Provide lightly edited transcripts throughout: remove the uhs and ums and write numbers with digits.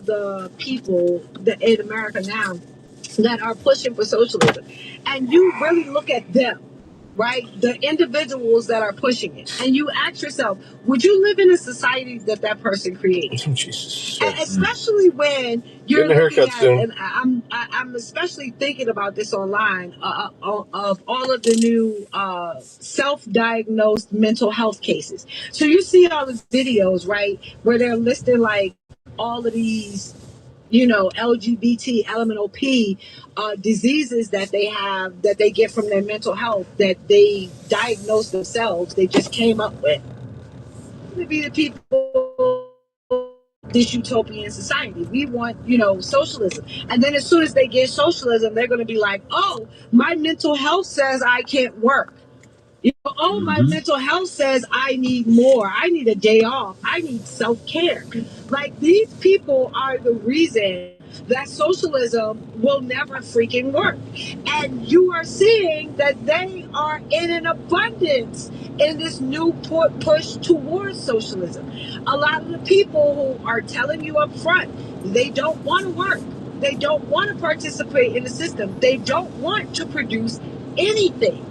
the people that in America now that are pushing for socialism, and you really look at them, right? The individuals that are pushing it, and you ask yourself, would you live in a society that that person created? Jesus. And especially when you're looking at, soon. and I'm especially thinking about this online of all of the new self-diagnosed mental health cases. So you see all the videos, right, where they're listing like all of these, you know, LGBT, LMNOP diseases that they have, that they get from their mental health, that they diagnose themselves, they just came up with. To be the people this utopian society. We want, you know, socialism. And then as soon as they get socialism, they're going to be like, oh, my mental health says I can't work. You know, oh, my mental health says I need more. I need a day off. I need self-care. Like, these people are the reason that socialism will never freaking work. And you are seeing that they are in an abundance in this new push towards socialism. A lot of the people who are telling you up front, they don't want to work. They don't want to participate in the system. They don't want to produce anything.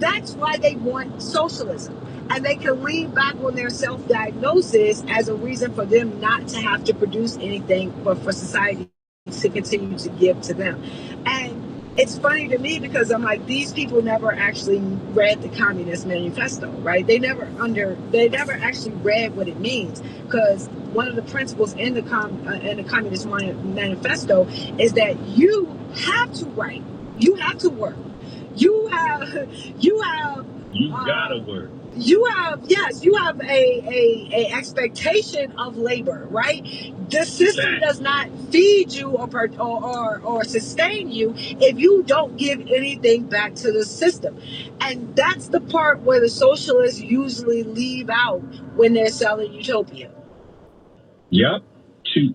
That's why they want socialism. And they can lean back on their self-diagnosis as a reason for them not to have to produce anything, but for society to continue to give to them. And it's funny to me because I'm like, these people never actually read the Communist Manifesto, right? They never actually read what it means, because one of the principles in the Communist Manifesto is that you have to write, you have to work. You gotta work. You have a expectation of labor, right? The system does not feed you or sustain you if you don't give anything back to the system. And that's the part where the socialists usually leave out when they're selling utopia. Yep. To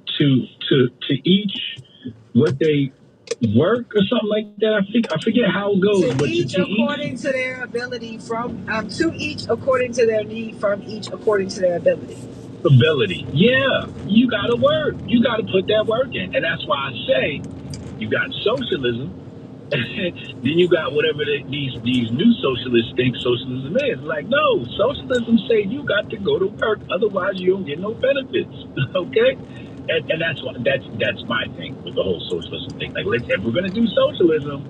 each what they work or something like that. I forget how it goes. To each according to their ability, from to each according to their need, from each according to their ability. Yeah, you gotta work. You gotta put that work in, and that's why I say you got socialism. Then you got whatever these new socialists think socialism is. Like, no, socialism say you got to go to work, otherwise you don't get no benefits. Okay, and that's my thing with the whole socialism thing. Like, if we're gonna do socialism,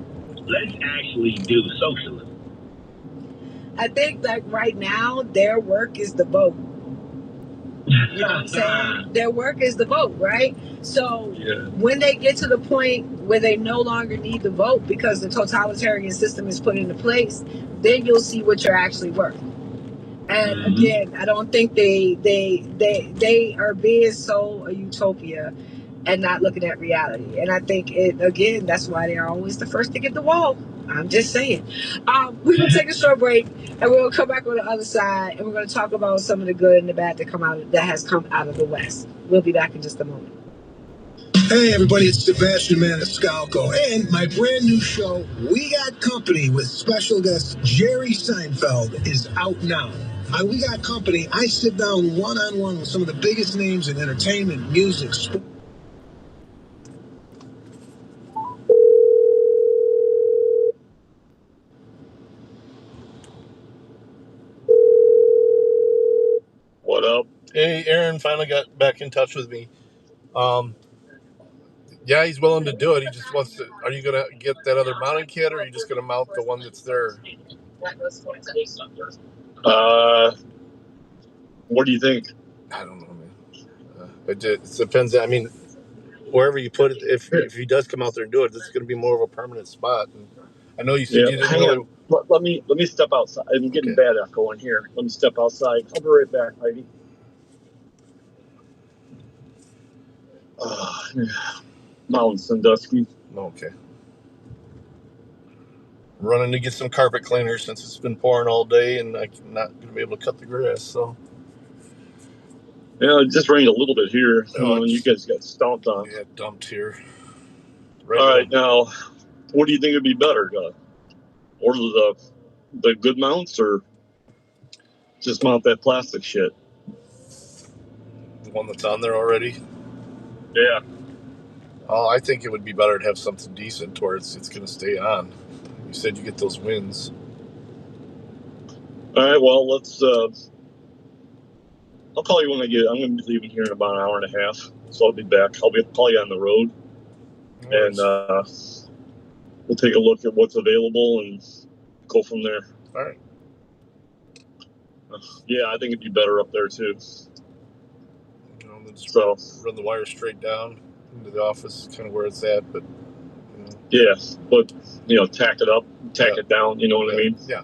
let's actually do socialism. I think like right now their work is the vote. You know what I'm saying? Their work is the vote, right? So when they get to the point where they no longer need the vote because the totalitarian system is put into place, then you'll see what you're actually worth. And again, I don't think they are being sold a utopia and not looking at reality. And I think that's why they're always the first to get the wall. I'm just saying. We're gonna take a short break, and we're gonna come back on the other side, and we're gonna talk about some of the good and the bad that has come out of the West. We'll be back in just a moment. Hey everybody, it's Sebastian Maniscalco, and my brand new show, We Got Company, with special guest Jerry Seinfeld, is out now. On We Got Company, I sit down one-on-one with some of the biggest names in entertainment, music, sports. What up? Hey, Aaron finally got back in touch with me. Yeah, he's willing to do it. He just wants to. Are you gonna get that other mounting kit, or are you just gonna mount the one that's there? What do you think? I don't know, man. It depends. I mean, wherever you put it, if he does come out there and do it, it's going to be more of a permanent spot. And I know you said you didn't hang really... on. Let me step outside. I'm getting bad echo in here. Let me step outside. I'll be right back, Heidi. Mountain Sandusky. Okay. Running to get some carpet cleaners since it's been pouring all day, and I'm not going to be able to cut the grass. So. Yeah, it just rained a little bit here. You guys got stomped on. Yeah, dumped here. All right, now, what do you think would be better? Order the good mounts, or just mount that plastic shit? The one that's on there already? Yeah. I think it would be better to have something decent where it's going to stay on. You said you get those wins. All right. Well, let's. I'll call you when I get. I'm going to be leaving here in about an hour and a half, so I'll be back. I'll call you on the road, and we'll take a look at what's available and go from there. All right. Yeah, I think it'd be better up there too. Just run the wire straight down into the office, kind of where it's at, but. Yeah, but tack it up, tack it down. You know what I mean? Yeah.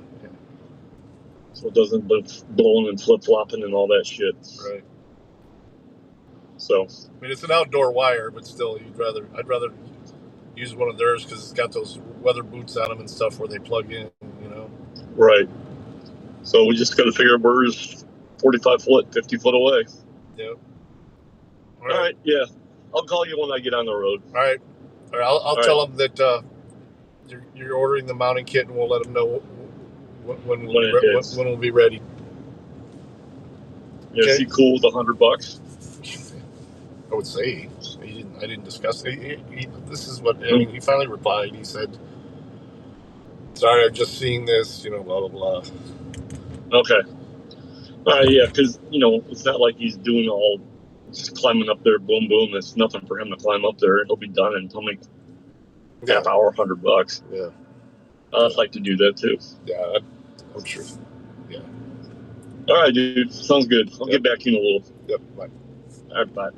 So it doesn't blowing and flip flopping and all that shit. Right. So. I mean, it's an outdoor wire, but still, I'd rather use one of theirs because it's got those weather boots on them and stuff where they plug in. Right. So we just got to figure where's 45 foot, 50 foot away. Yep. All right. Yeah. I'll call you when I get on the road. All right. I'll tell them that you're ordering the mounting kit, and we'll let them know when we'll be ready. Yeah, okay. Is he cool with $100? I would say I didn't discuss it. This is what he finally replied. He said, "Sorry, I've just seen this. Blah blah blah." Okay. Yeah, because it's not like he's doing all just climbing up there. Boom, boom. It's nothing for him to climb up there. He'll be done in something. Half hour, $100. Yeah. I'd like to do that too. Yeah, I'm sure. Yeah. All right, dude. Sounds good. I'll get back to you in a little. Yep. Bye. All right, bye.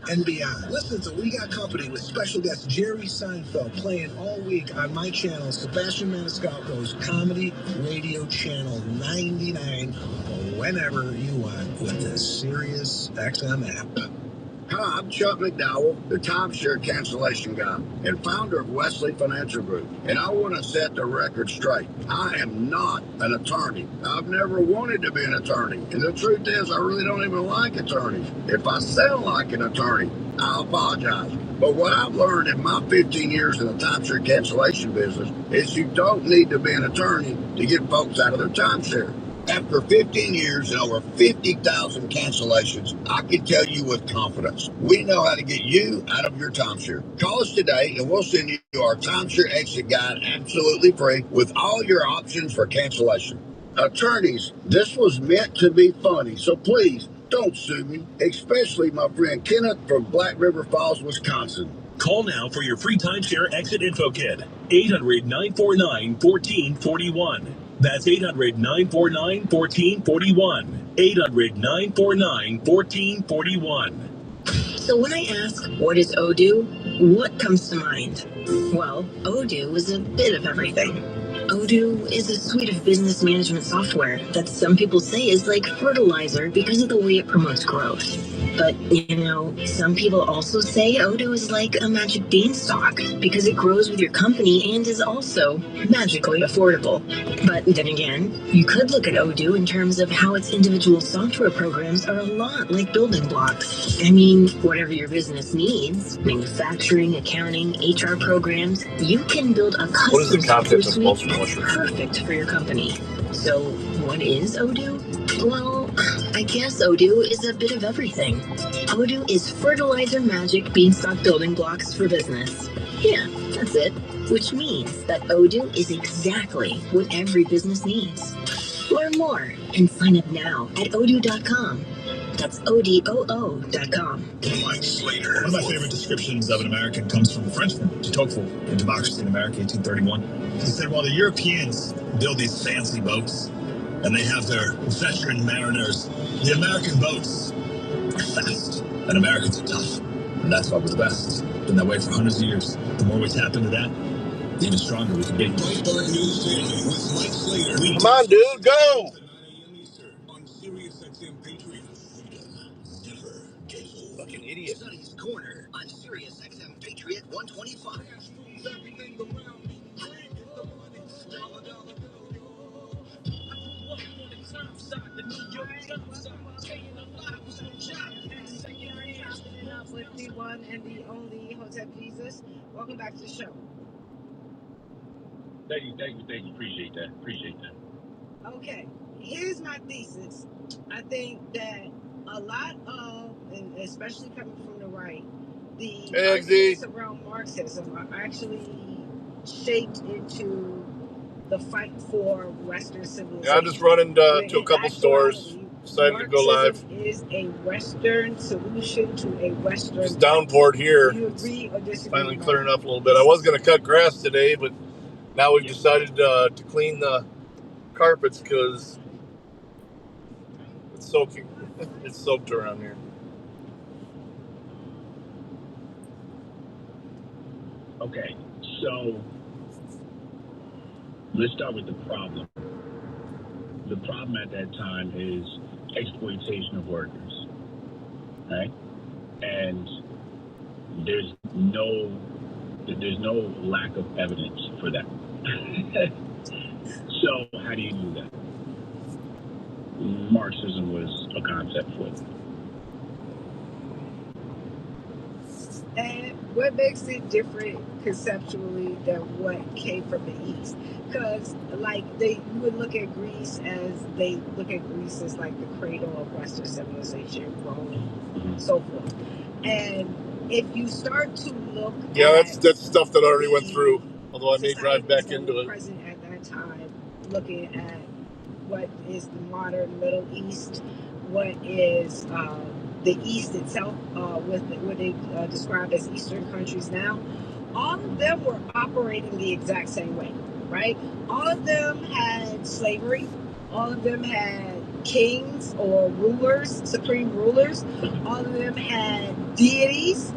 And beyond. Listen to We Got Company with special guest Jerry Seinfeld playing all week on my channel, Sebastian Maniscalco's Comedy Radio Channel 99, whenever you want with the Sirius XM app. Hi, I'm Chuck McDowell, the timeshare cancellation guy and founder of Wesley Financial Group. And I want to set the record straight. I am not an attorney. I've never wanted to be an attorney. And the truth is, I really don't even like attorneys. If I sound like an attorney, I apologize. But what I've learned in my 15 years in the timeshare cancellation business is you don't need to be an attorney to get folks out of their timeshare. After 15 years and over 50,000 cancellations, I can tell you with confidence, we know how to get you out of your timeshare. Call us today and we'll send you our timeshare exit guide absolutely free with all your options for cancellation. Attorneys, this was meant to be funny, so please don't sue me, especially my friend Kenneth from Black River Falls, Wisconsin. Call now for your free timeshare exit info kit. 800-949-1441. That's 800-949-1441. 800-949-1441. So when I ask, what is Odoo? What comes to mind? Well, Odoo is a bit of everything. Odoo is a suite of business management software that some people say is like fertilizer because of the way it promotes growth. But, some people also say Odoo is like a magic beanstalk because it grows with your company and is also magically affordable. But then again, you could look at Odoo in terms of how its individual software programs are a lot like building blocks. I mean, whatever your business needs, manufacturing, accounting, HR programs, you can build a custom software suite perfect for your company. So, what is Odoo? Well, I guess Odoo is a bit of everything. Odoo is fertilizer magic beanstalk building blocks for business. Yeah, that's it. Which means that Odoo is exactly what every business needs. Learn more and sign up now at odoo.com. That's ODOO.com. Mike Slater. One of my favorite descriptions of an American comes from a Frenchman, de Tocqueville, in Democracy in America, 1831. He said, while the Europeans build these fancy boats, and they have their veteran mariners, the American boats are fast, and Americans are tough. And that's why we're the best. Been that way for hundreds of years. The more we tap into that, the even stronger we can be. Breitbart News Daily with Mike Slater. Come on, dude, go! On Sirius XM Patriot. Never get old. Fucking idiot. Sonny's Corner on Sirius XM Patriot 125. With the one and the only Hotep Jesus. Welcome back to the show. Thank you. Appreciate that. Okay, here's my thesis. I think that a lot of, and especially coming from the right, the arguments around Marxism are actually shaped into the fight for Western civilization. Yeah, I'm just running to a couple stores. Decided to go live. Marxism is a Western solution to a Western. It's downpoured here. Do you agree or disagree? Finally clearing up a little bit. I was going to cut grass today, but now we've decided to clean the carpets because it's soaking. It's soaked around here. Okay, so let's start with the problem. The problem at that time is exploitation of workers, right? And there's no lack of evidence for that. So how do you do that? Marxism was a concept for it. And what makes it different conceptually than what came from the East? Because like you would look at Greece as like the cradle of Western civilization, Rome, so forth. And if you start to look, that's stuff that I already went through. Although I may drive back into it. Present at that time, looking at what is the modern Middle East, what is the East itself, with what they describe as Eastern countries now, all of them were operating the exact same way, right? All of them had slavery. All of them had kings or rulers, supreme rulers. All of them had deities,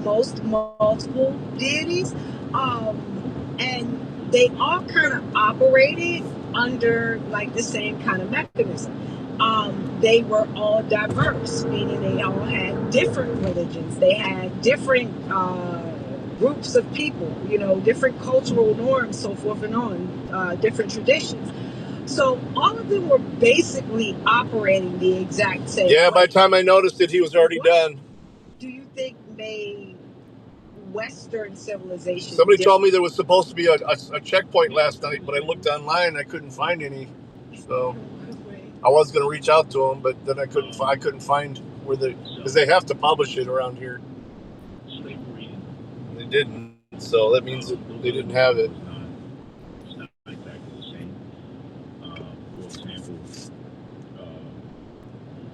multiple deities, and they all kind of operated under like the same kind of mechanism. They were all diverse, meaning they all had different religions. They had different groups of people, different cultural norms, so forth and on, different traditions. So all of them were basically operating the exact same way. Yeah, by the time I noticed it, he was already done. Do you think made Western civilization Somebody told me there was supposed to be a checkpoint last night, but I looked online and I couldn't find any. So I was going to reach out to them, but then I couldn't find where because they have to publish it around here. They didn't, so that means that they didn't have it. It's not exactly the same. For example,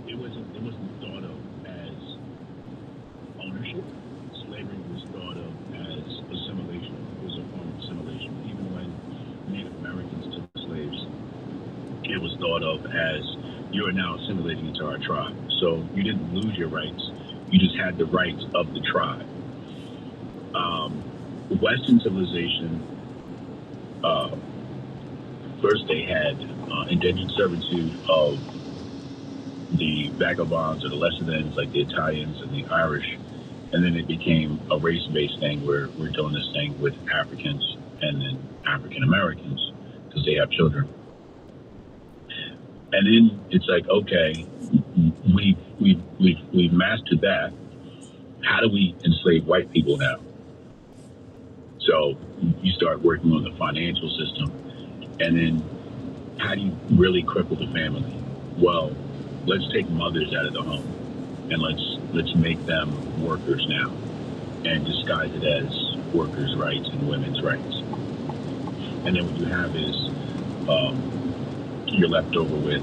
it wasn't thought of as ownership. Slavery was thought of as assimilation. It was a form of assimilation. Even when Native Americans took slaves, it was thought of as you are now assimilating into our tribe. So you didn't lose your rights. You just had the rights of the tribe. Western civilization, first they had indentured servitude of the vagabonds or the lesser thans like the Italians and the Irish, and then it became a race-based thing where we're doing this thing with Africans and then African Americans because they have children. And then it's like, okay, we've mastered that. How do we enslave white people now? So you start working on the financial system, and then how do you really cripple the family? Well, let's take mothers out of the home, and let's make them workers now, and disguise it as workers' rights and women's rights. And then what you have is you're left over with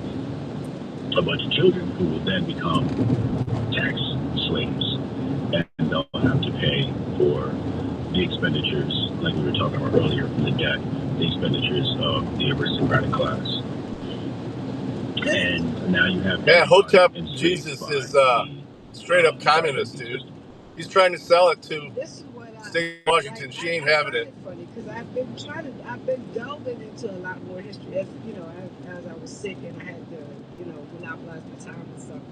a bunch of children who will then become tax slaves, and they'll have to pay for the expenditures, like we were talking about earlier, the debt, the expenditures of the aristocratic class. And now you have... Yeah, Hotep Jesus is straight up communist, dude. He's trying to sell it to State of Washington. She ain't having it. Funny, because I've been delving into a lot more history, as I was sick and I had to, monopolize my time and stuff.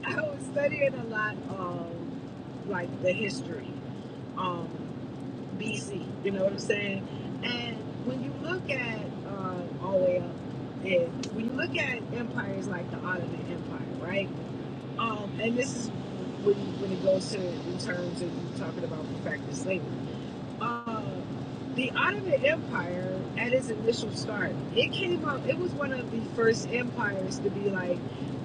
I was studying a lot of, like, the history, BC, you know what I'm saying? And when you look at, all the way up, and when you look at empires like the Ottoman Empire, right? And this is when it goes to, in terms of you talking about perfected slavery. The Ottoman Empire, at its initial start, it came up, it was one of the first empires to be like,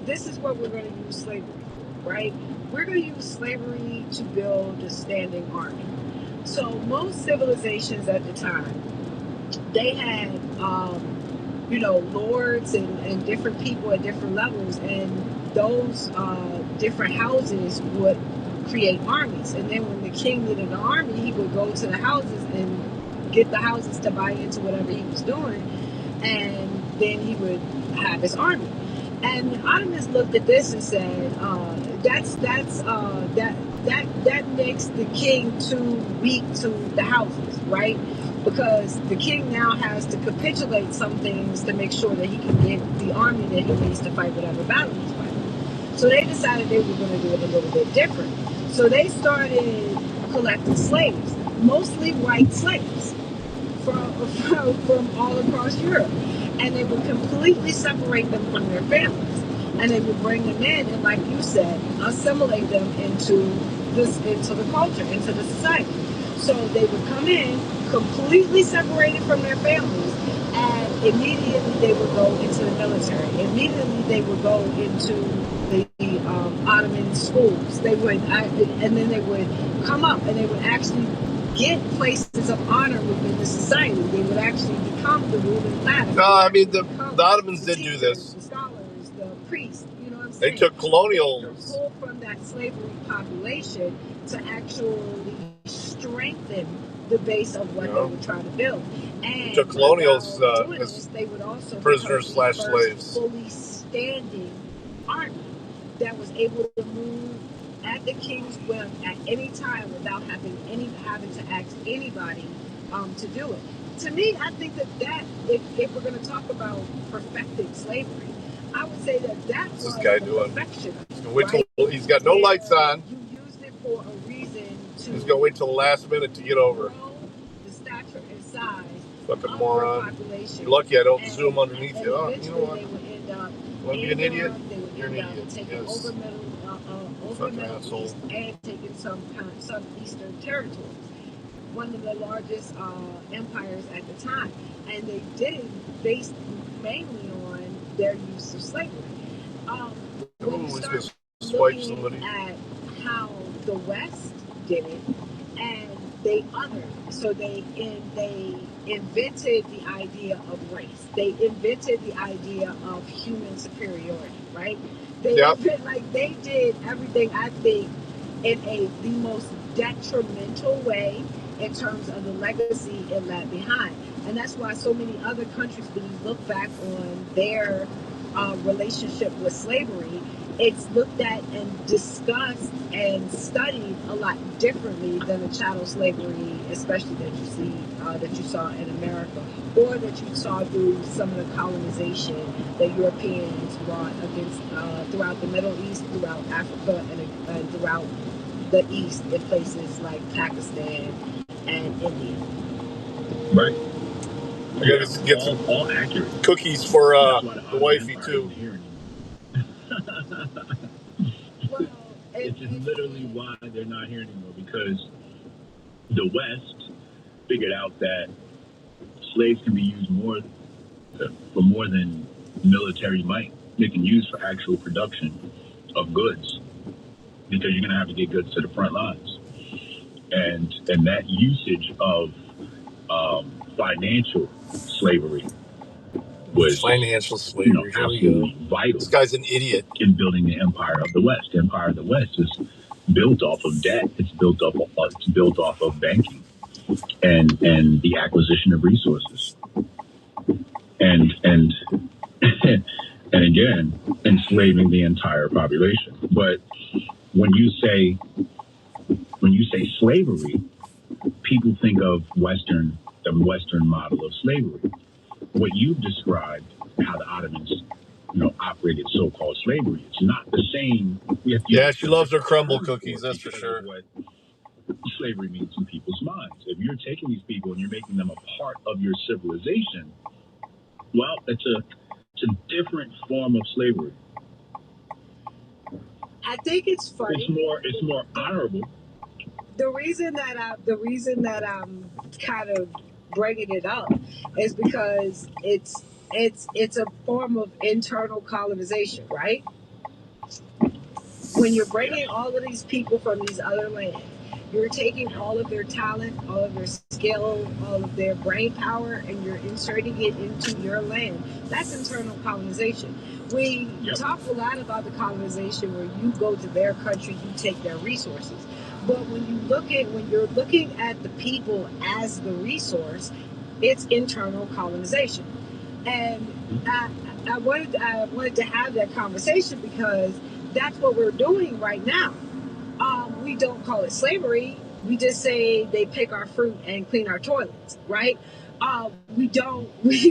this is what we're going to use slavery, right? We're going to use slavery to build a standing army. So most civilizations at the time, they had, lords and different people at different levels, and those different houses would create armies. And then when the king needed an army, he would go to the houses and get the houses to buy into whatever he was doing, and then he would have his army. And the Ottomans looked at this and said, that makes the king too weak to the houses, right? Because the king now has to capitulate some things to make sure that he can get the army that he needs to fight whatever battle he's fighting. So they decided they were going to do it a little bit different. So they started collecting slaves, mostly white slaves from all across Europe. And they would completely separate them from their families. And they would bring them in and, like you said, assimilate them into the culture, into the society. So they would come in completely separated from their families, and immediately they would go into the military. Immediately they would go into the Ottoman schools. And then they would come up and they would actually get places of honor within the society. They would actually become the ruling class. No, I mean the Ottomans did do this. The scholars, the priests. You know what I'm They saying? took colonial. They pulled from that slavery population to actually strengthen the base of what they were trying to build. And took colonials as they would also prisoners / slaves. Fully standing army that was able to move at the king's whim at any time without having to ask anybody to do it. To me, I think that if we're going to talk about perfecting slavery, I would say that was this guy the doing? perfection. He's got no lights on. You used it for a reason to. He's gonna wait till the last minute to get over. The stature and size. Fucking moron. You're lucky I don't zoom underneath you. Oh, you know what? They would end up you want to be an idiot? You're an idiot. Taking over Middle East and taking some eastern territories. One of the largest empires at the time, and they did it based mainly on their use of slavery. When you start looking at how the West did it, and they invented the idea of race. They invented the idea of human superiority, right? They did everything, I think, in the most detrimental way in terms of the legacy it left behind. And that's why so many other countries, when you look back on their relationship with slavery, it's looked at and discussed and studied a lot differently than the chattel slavery, especially that you saw in America, or that you saw through some of the colonization that Europeans brought against throughout the Middle East, throughout Africa, and throughout the East in places like Pakistan and India. Right. I gotta get some all accurate cookies for the wifey too. It's literally why they're not here anymore, because the West figured out that slaves can be used for more than military might. They can use for actual production of goods, because you're going to have to get goods to the front lines. And that usage of financial slavery was absolutely vital. This guy's an idiot. In building the Empire of the West. The Empire of the West is built off of debt. It's built off of banking and the acquisition of resources. And and again, enslaving the entire population. But when you say slavery, people think of the Western model of slavery. What you've described, how the Ottomans, operated so-called slavery, it's not the same. Yeah, she loves her crumble cookies, that's for sure. What slavery means in people's minds. If you're taking these people and you're making them a part of your civilization, well, it's a different form of slavery. I think it's funny. It's more honorable. The reason that I'm kind of bringing it up is because it's a form of internal colonization, right? When you're bringing all of these people from these other lands, you're taking all of their talent, all of their skill, all of their brain power, and you're inserting it into your land. That's internal colonization. We talk a lot about the colonization where you go to their country, you take their resources. But when you're looking at the people as the resource, it's internal colonization. And I wanted to have that conversation because that's what we're doing right now. We don't call it slavery. We just say they pick our fruit and clean our toilets, right? We don't look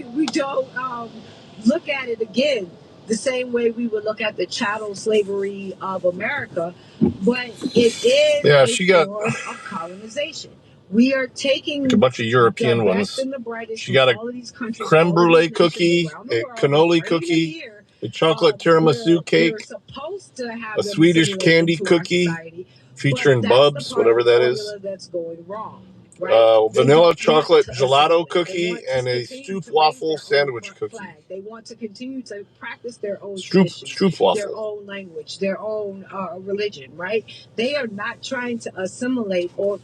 at it again the same way we would look at the chattel slavery of America, but it is a form of colonization. We are taking a bunch of European ones. She got a creme brulee cookie, a cannoli cookie, a chocolate tiramisu cake, a Swedish candy cookie featuring Bubs, whatever that is. That's going wrong. Right? Vanilla chocolate gelato cookie and a stroopwafel sandwich cookie. They want to continue to practice their own tradition, their own language, their own religion, right? They are not trying to assimilate or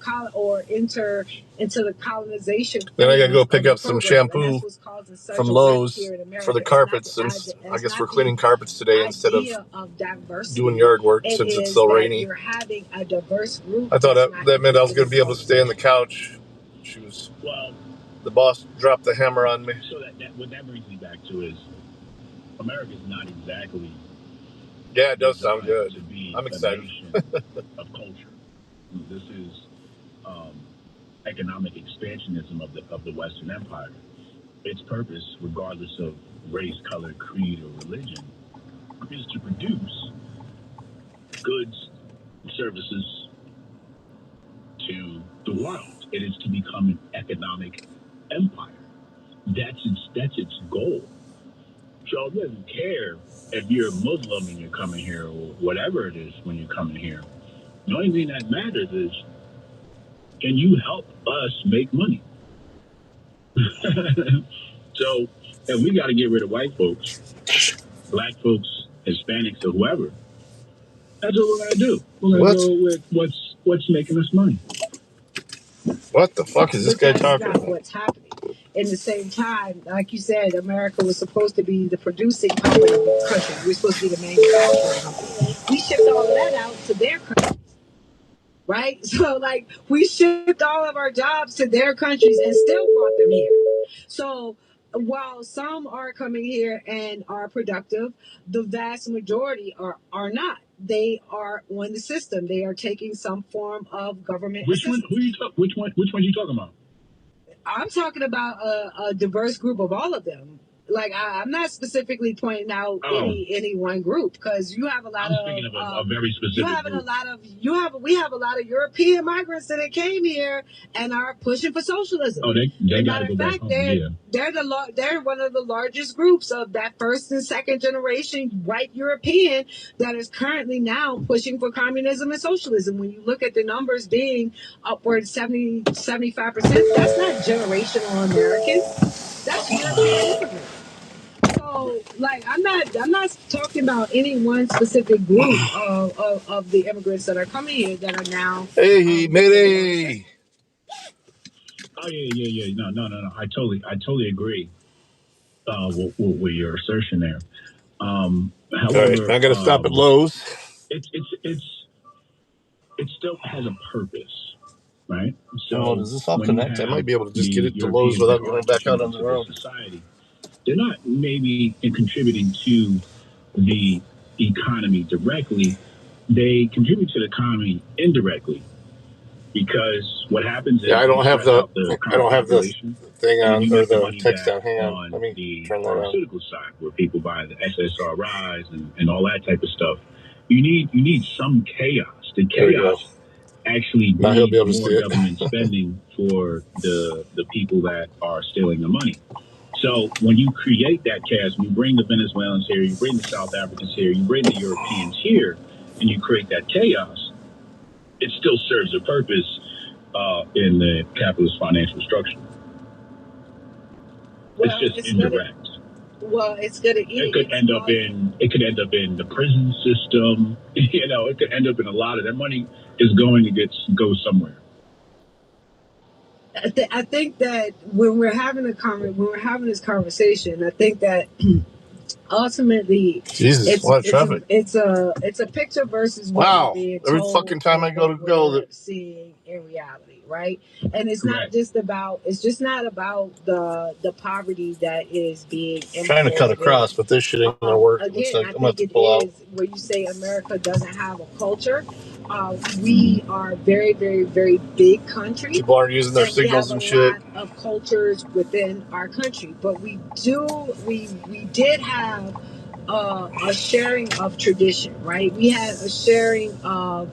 enter into the colonization. Then I gotta go pick up some shampoo from Lowe's for the carpets, since I guess we're cleaning carpets today instead of doing yard work since it's so rainy. You're having a diverse group. I thought that meant I was going to be able to stay on the couch. The boss dropped the hammer on me. So what that brings me back to is America's not exactly. Yeah, it does sound good. I'm excited. Of culture. This is economic expansionism of the Western Empire. Its purpose, regardless of race, color, creed, or religion, is to produce goods and services to the world. It is to become an economic empire. That's its goal. So it doesn't care if you're a Muslim and you're coming here or whatever it is when you're coming here. The only thing that matters is, can you help us make money? So, and we got to get rid of white folks, black folks, Hispanics, or whoever. That's what we're going to do. We're going to go with what's making us money. What the fuck is this guy talking about? What's happening. In the same time, like you said, America was supposed to be the producing country. We're supposed to be the manufacturing company. We shipped all of that out to their countries, right? So, like, we shipped all of our jobs to their countries and still brought them here. So, while some are coming here and are productive, the vast majority are not. They are on the system. They are taking some form of government assistance. Which one are you talking about? I'm talking about a diverse group of all of them. Like, I'm not specifically pointing out any one group, because you have a lot of a very specific group. We have a lot of European migrants that came here and are pushing for socialism. Oh, they got to go back home. They're one of the largest groups of that first and second generation white European that is currently now pushing for communism and socialism. When you look at the numbers being upwards 75%, that's not generational Americans. That's European immigrants. So, like, I'm not talking about any one specific group of the immigrants that are coming here that are now. Hey, Mayday. Oh yeah. No. I totally agree with your assertion there. However, all right, I gotta stop at Lowe's. It still has a purpose, right? So does this all connect? I might be able to just get it to Lowe's without going back out on the road. Society. They're not maybe contributing to the economy directly. They contribute to the economy indirectly, because what happens is I don't have the thing on, or the text on. Hang on, let me turn that on. Pharmaceutical side, where people buy the SSRIs and all that type of stuff. You need some chaos. The chaos actually needs more government spending for the people that are stealing the money. So when you create that chaos, when you bring the Venezuelans here, you bring the South Africans here, you bring the Europeans here, and you create that chaos, it still serves a purpose in the capitalist financial structure. It's just indirect. It's going to eat. It could end up in the prison system. You know, it could end up in a lot of that money is going to go somewhere. I think that when we're having this conversation, I think that ultimately, it's a picture versus what being told. Every fucking time I go, seeing in reality, right? And it's not just about. It's just not about the poverty that is being. Trying to cut across, but this shit ain't gonna work. Again, I think it is where you say America doesn't have a culture. We are very, very, very big country. People aren't using their signals and shit. We have a lot of cultures within our country, but we did have a sharing of tradition, right? We had a sharing of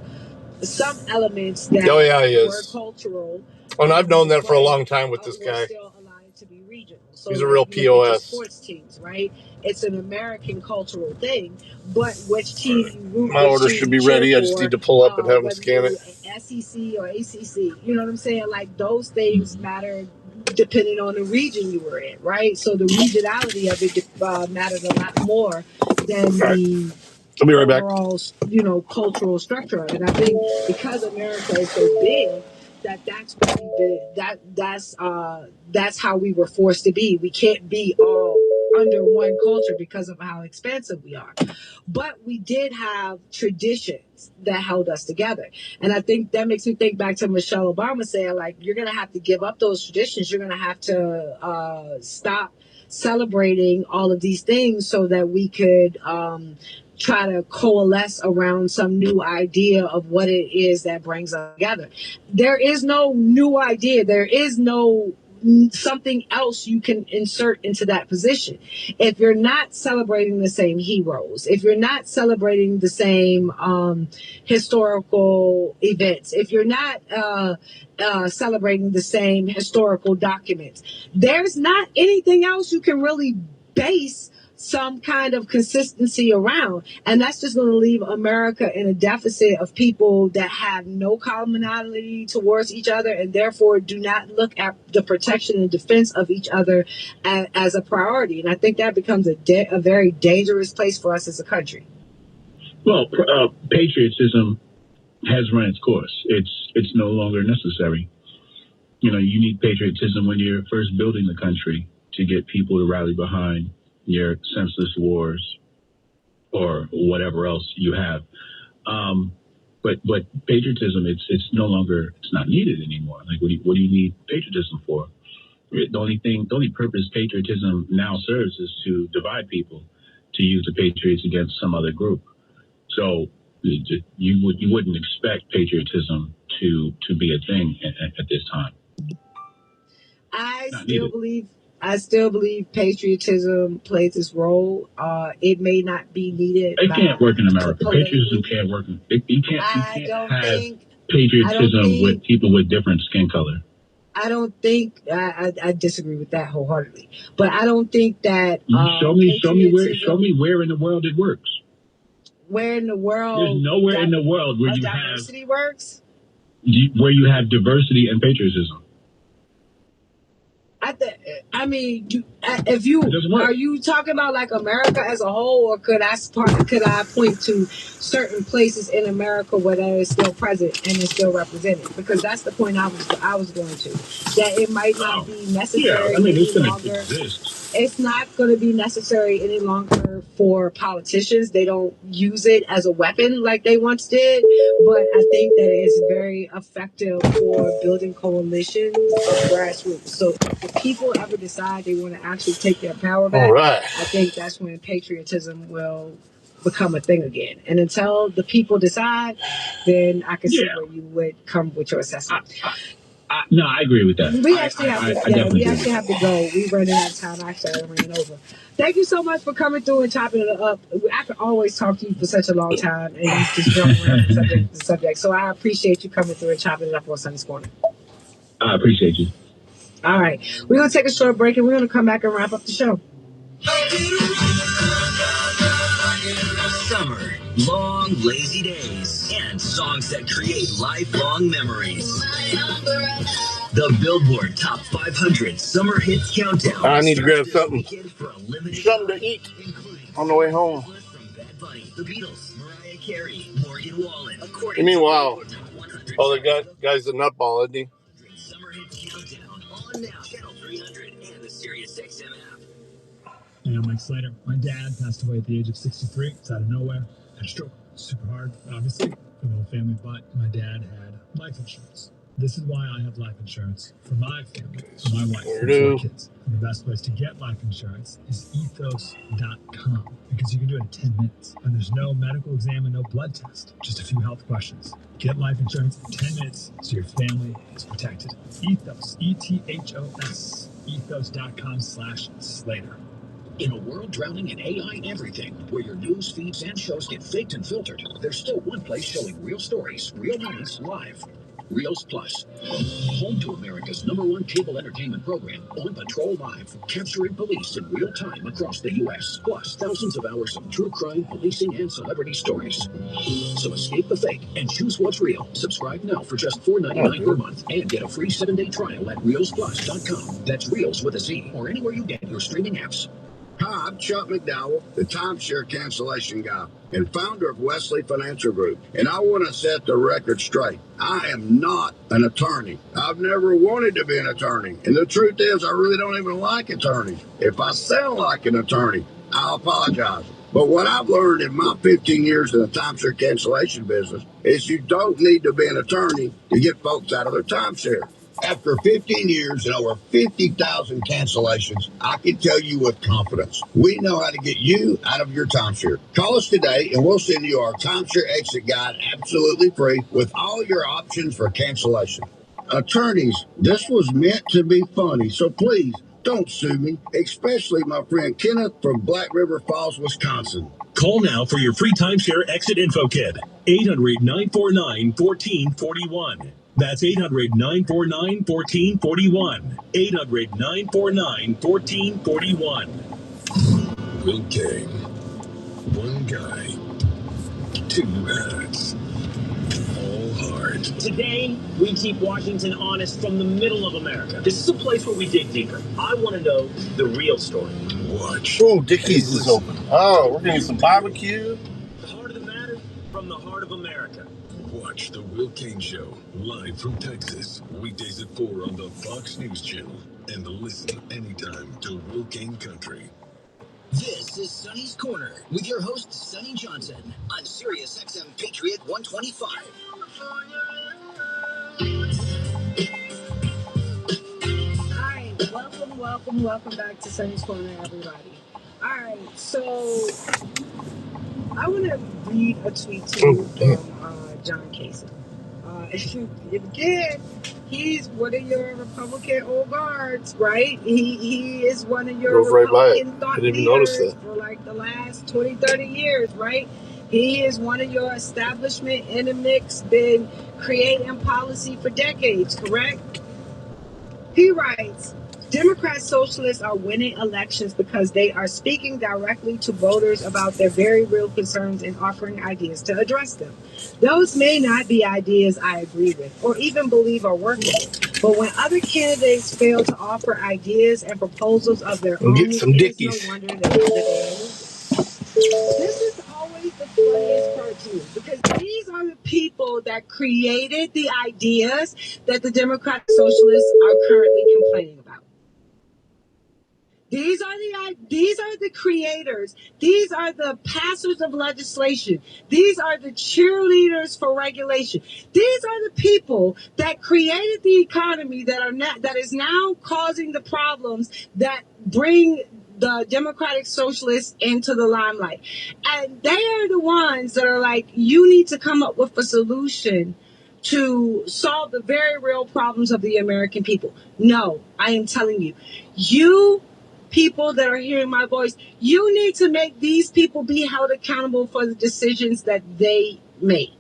some elements that were cultural. And I've known that for a long time with this guy. Still allowed to be regional. So he's a real POS. Sports teams, right? It's an American cultural thing, but which team you root? My order should be ready. I just need to pull up and have them scan it. SEC or ACC, you know what I'm saying? Like those things matter depending on the region you were in, right? So the regionality of it mattered a lot more than the I'll be right overall, cultural structure. And I think because America is so big, that's how we were forced to be. We can't be all under one culture because of how expansive we are. But we did have traditions that held us together. And I think that makes me think back to Michelle Obama saying, like, you're going to have to give up those traditions. You're going to have to stop celebrating all of these things so that we could try to coalesce around some new idea of what it is that brings us together. There is no new idea. There is no something else you can insert into that position. If you're not celebrating the same heroes, if you're not celebrating the same historical events, if you're not celebrating the same historical documents, there's not anything else you can really base some kind of consistency around. And that's just going to leave America in a deficit of people that have no commonality towards each other and therefore do not look at the protection and defense of each other as a priority. And I think that becomes a very dangerous place for us as a country. Well, patriotism has run its course. It's no longer necessary. You know, you need patriotism when you're first building the country to get people to rally behind your senseless wars or whatever else you have. But patriotism, it's no longer, it's not needed anymore. Like, what do you need patriotism for? The only purpose patriotism now serves is to divide people, to use the patriots against some other group. So you wouldn't expect patriotism to be a thing at this time. I still believe patriotism plays its role. It may not be needed. It can't work in America. Patriotism can't work. You can't have patriotism with people with different skin color. I don't think I disagree with that wholeheartedly. But I don't think that show me where in the world it works. Where in the world? There's nowhere in the world where diversity works. Where you have diversity and patriotism. Are you talking about like America as a whole, or could I point to certain places in America where that is still present and is still represented? Because that's the point I was going to. That it might not be necessary any longer. It's not going to be necessary any longer for politicians. They don't use it as a weapon like they once did. But I think that it is very effective for building coalitions of grassroots. So if people ever decide they want to actually take their power back, I think that's when patriotism will become a thing again. And until the people decide, then I can see where you would come with your assessment. No, I agree with that. We actually have to go. We're running out of time. Actually, I ran over. Thank you so much for coming through and chopping it up. I could always talk to you for such a long time, and you just jump around from subject to subject. So I appreciate you coming through and chopping it up on Sunday's Corner. I appreciate you. All right. We're going to take a short break, and we're going to come back and wrap up the show. Summer, long, lazy days, and songs that create lifelong memories. The Billboard Top 500 Summer Hits Countdown. I need to grab something to eat on the way home. The Beatles, Mariah Carey, Morgan Wallen. You mean wow? Oh, the guy's a nutball, isn't he? Summer Hits Countdown on now. Channel 300 and the SiriusXM app. Hey, I'm Mike Slater. My dad passed away at the age of 63. It's out of nowhere. Had a stroke. Super hard, obviously, for the whole family, but my dad had life insurance. This is why I have life insurance for my family, for my wife, and 4 kids. And the best place to get life insurance is ethos.com because you can do it in 10 minutes. And there's no medical exam and no blood test, just a few health questions. Get life insurance in 10 minutes so your family is protected. Ethos, ETHOS, ethos.com/Slater. In a world drowning in AI everything, where your news feeds and shows get faked and filtered, there's still one place showing real stories, real moments, live. Reels Plus, home to America's #1 cable entertainment program, On Patrol Live, capturing police in real time across the U.S., plus thousands of hours of true crime, policing, and celebrity stories. So escape the fake and choose what's real. Subscribe now for just $4.99 per month and get a free 7-day trial at ReelsPlus.com. That's Reels with a Z, or anywhere you get your streaming apps. Hi, I'm Chuck McDowell, the timeshare cancellation guy and founder of Wesley Financial Group, and I want to set the record straight. I am not an attorney. I've never wanted to be an attorney, and the truth is I really don't even like attorneys. If I sound like an attorney, I'll apologize. But what I've learned in my 15 years in the timeshare cancellation business is you don't need to be an attorney to get folks out of their timeshare. After 15 years and over 50,000 cancellations, I can tell you with confidence, we know how to get you out of your timeshare. Call us today and we'll send you our timeshare exit guide absolutely free with all your options for cancellation. Attorneys, this was meant to be funny, so please don't sue me, especially my friend Kenneth from Black River Falls, Wisconsin. Call now for your free timeshare exit info kit. 800-949-1441. That's 800-949-1441. 800-949-1441. Will King. One guy. 2 ads. All hard. Today, we keep Washington honest from the middle of America. This is a place where we dig deeper. I want to know the real story. Watch. Oh, Dickies is open. Oh, we're going to get some barbecue. The heart of the matter from the heart of America. Watch The Will King Show, live from Texas, weekdays at 4 on the Fox News Channel, and listen anytime to Will King Country. This is Sonny's Corner with your host, Sonny Johnson, on SiriusXM Patriot 125. Hi, welcome back to Sonny's Corner, everybody. All right, so I want to read a tweet to you from John Casey. Again, he's one of your Republican old guards, right? He is one of your Republican thought leaders for like the last 20, 30 years, right? He is one of your establishment in the mix, been creating policy for decades, correct? He writes, Democrat socialists are winning elections because they are speaking directly to voters about their very real concerns and offering ideas to address them. Those may not be ideas I agree with or even believe are workable, but when other candidates fail to offer ideas and proposals of their own, it is no wonder that they lose. This is always the funniest part to me because these are the people that created the ideas that the Democratic socialists are currently complaining about. These are the creators. These are the passers of legislation. These are the cheerleaders for regulation. These are the people that created the economy that is now causing the problems that bring the Democratic Socialists into the limelight. And they are the ones that are like, you need to come up with a solution to solve the very real problems of the American people. No, I am telling you, you people that are hearing my voice, you need to make these people be held accountable for the decisions that they made.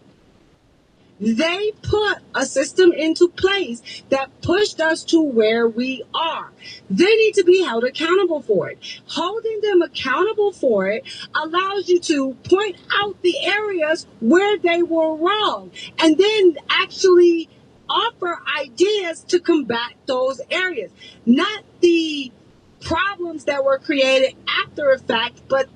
They put a system into place that pushed us to where we are. They need to be held accountable for it. Holding them accountable for it allows you to point out the areas where they were wrong and then actually offer ideas to combat those areas, not the problems that were created after the fact, but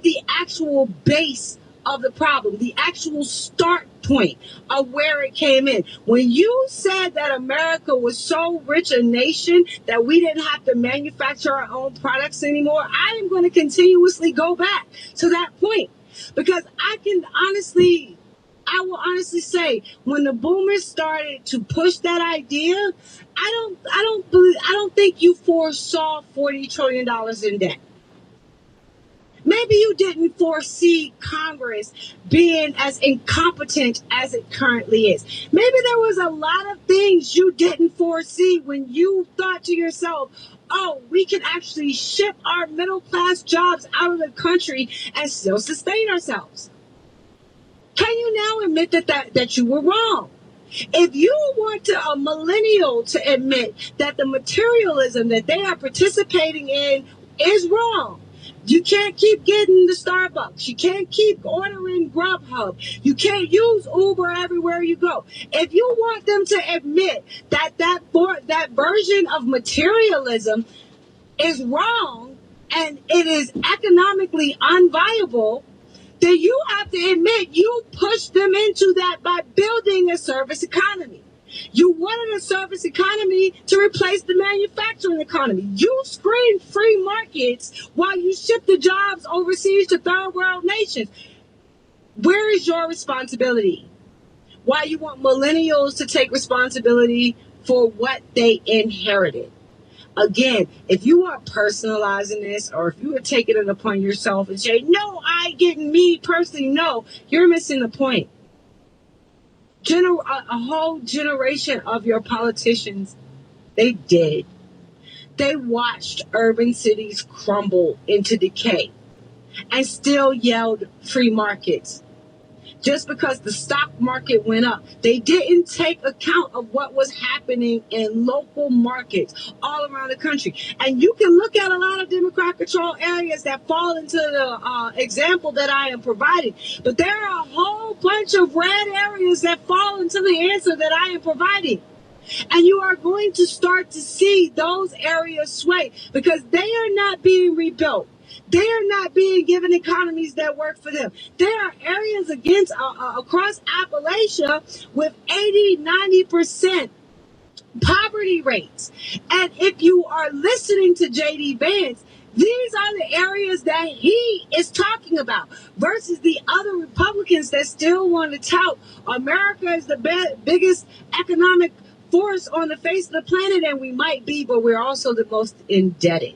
the actual base of the problem, the actual start point of where it came in. When you said that America was so rich a nation that we didn't have to manufacture our own products anymore, I am going to continuously go back to that point, because I will honestly say, when the boomers started to push that idea, I don't think you foresaw $40 trillion in debt. Maybe you didn't foresee Congress being as incompetent as it currently is. Maybe there was a lot of things you didn't foresee when you thought to yourself, oh, we can actually ship our middle class jobs out of the country and still sustain ourselves. Can you now admit that you were wrong? If you want a millennial to admit that the materialism that they are participating in is wrong, you can't keep getting the Starbucks. You can't keep ordering Grubhub. You can't use Uber everywhere you go. If you want them to admit that version of materialism is wrong and it is economically unviable, then you have to admit you pushed them into that by building a service economy. You wanted a service economy to replace the manufacturing economy. You screamed free markets while you shipped the jobs overseas to third world nations. Where is your responsibility? Why you want millennials to take responsibility for what they inherited? Again, if you are personalizing this, or if you are taking it upon yourself and say, no, I didn't, me personally, no, you're missing the point. A whole generation of your politicians, they did. They watched urban cities crumble into decay and still yelled free markets. Just because the stock market went up, they didn't take account of what was happening in local markets all around the country. And you can look at a lot of Democrat-controlled areas that fall into the example that I am providing. But there are a whole bunch of red areas that fall into the answer that I am providing. And you are going to start to see those areas sway, because they are not being rebuilt. They are not being given economies that work for them. There are areas across Appalachia with 80-90% poverty rates. And if you are listening to J.D. Vance, these are the areas that he is talking about, versus the other Republicans that still want to tout America is the biggest economic force on the face of the planet, and we might be, but we're also the most indebted.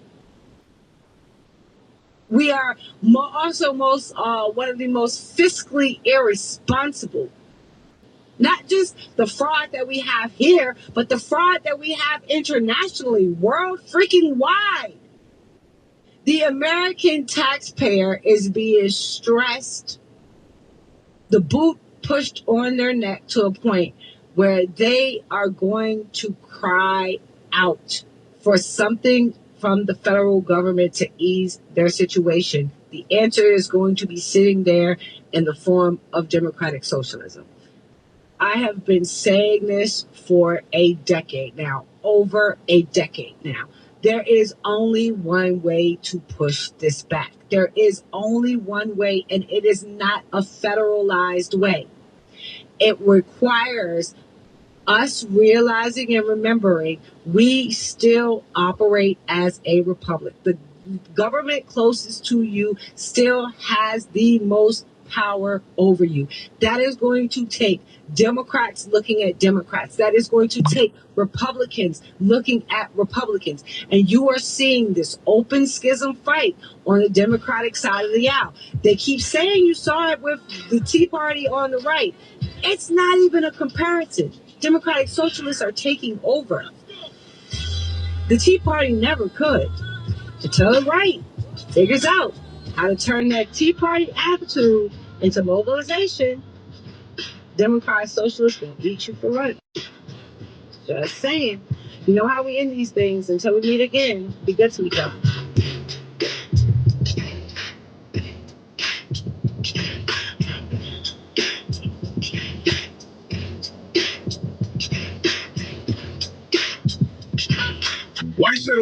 We are also one of the most fiscally irresponsible. Not just the fraud that we have here, but the fraud that we have internationally, world freaking wide. The American taxpayer is being stressed, the boot pushed on their neck to a point where they are going to cry out for something from the federal government to ease their situation. The answer is going to be sitting there in the form of democratic socialism. I have been saying this for a decade now, over a decade now. There is only one way to push this back. There is only one way, and it is not a federalized way. It requires us realizing and remembering we still operate as a republic. The government closest to you still has the most power over you. That is going to take Democrats looking at Democrats. That is going to take Republicans looking at Republicans. And you are seeing this open schism fight on the Democratic side of the aisle. They keep saying you saw it with the Tea Party on the right. It's not even a comparison. Democratic socialists are taking over. The Tea Party never could. Until the right figures out how to turn that Tea Party attitude into mobilization, Democratic socialists will beat you for running. Just saying. You know how we end these things. Until we meet again, be good to each other.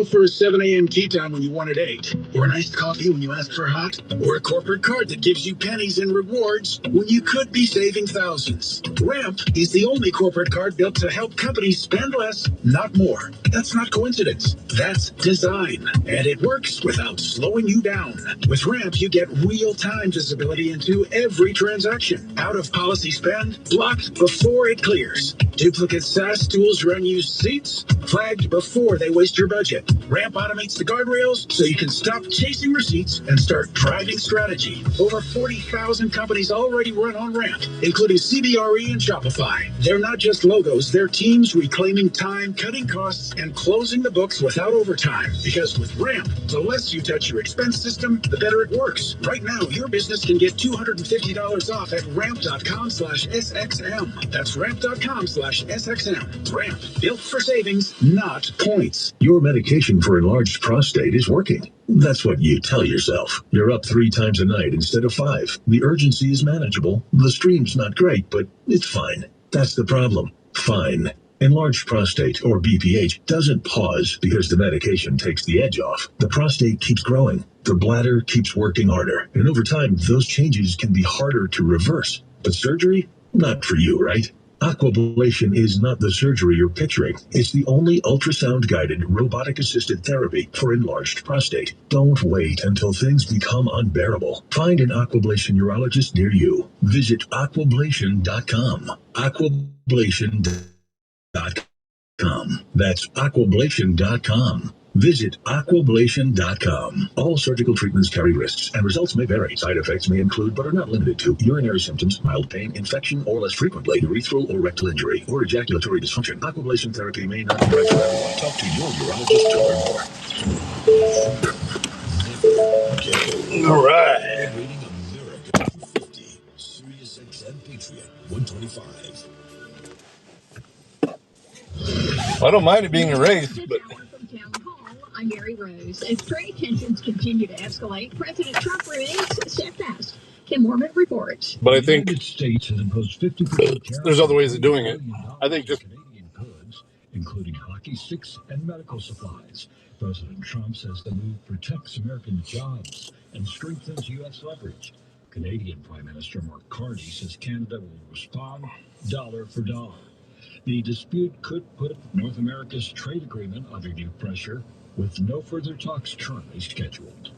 for a 7 a.m. tea time when you want it 8, or an iced coffee when you ask for hot, or a corporate card that gives you pennies in rewards when you could be saving thousands. Ramp is the only corporate card built to help companies spend less, not more. That's not coincidence. That's design. And it works without slowing you down. With Ramp, you get real-time visibility into every transaction. Out-of-policy spend blocked before it clears. Duplicate SaaS tools run unused seats flagged before they waste your budget. Ramp automates the guardrails so you can stop chasing receipts and start driving strategy. Over 40,000 companies already run on Ramp, including CBRE and Shopify. They're not just logos, they're teams reclaiming time, cutting costs, and closing the books without overtime. Because with Ramp, the less you touch your expense system, the better it works. Right now, your business can get $250 off at ramp.com/SXM. That's ramp.com/SXM. Ramp, built for savings, not points. Your medication for enlarged prostate is working. That's what you tell yourself. You're up 3 times a night instead of 5. The urgency is manageable. The stream's not great, but it's fine. That's the problem. Fine. Enlarged prostate, or BPH, doesn't pause because the medication takes the edge off. The prostate keeps growing. The bladder keeps working harder. And over time, those changes can be harder to reverse. But surgery? Not for you, right? Aquablation is not the surgery you're picturing. It's the only ultrasound-guided, robotic-assisted therapy for enlarged prostate. Don't wait until things become unbearable. Find an Aquablation urologist near you. Visit aquablation.com. Aquablation.com. That's aquablation.com. Visit aquablation.com. All surgical treatments carry risks, and results may vary. Side effects may include, but are not limited to, urinary symptoms, mild pain, infection, or less frequently, urethral or rectal injury, or ejaculatory dysfunction. Aquablation therapy may not be right for everyone. Talk to your urologist to learn more. All right. Rating America 250. Sirius XM Patriot 125. I don't mind it being erased, but I'm Mary Rose. As trade tensions continue to escalate, President Trump remains steadfast. Kim Mormon reports. but I think The United States has imposed 50% there's other ways of doing it. I think just Canadian goods, including hockey sticks and medical supplies. President Trump says the move protects American jobs and strengthens U.S. leverage. Canadian Prime Minister Mark Carney says Canada will respond dollar for dollar. The dispute could put North America's trade agreement under new pressure, with no further talks currently scheduled.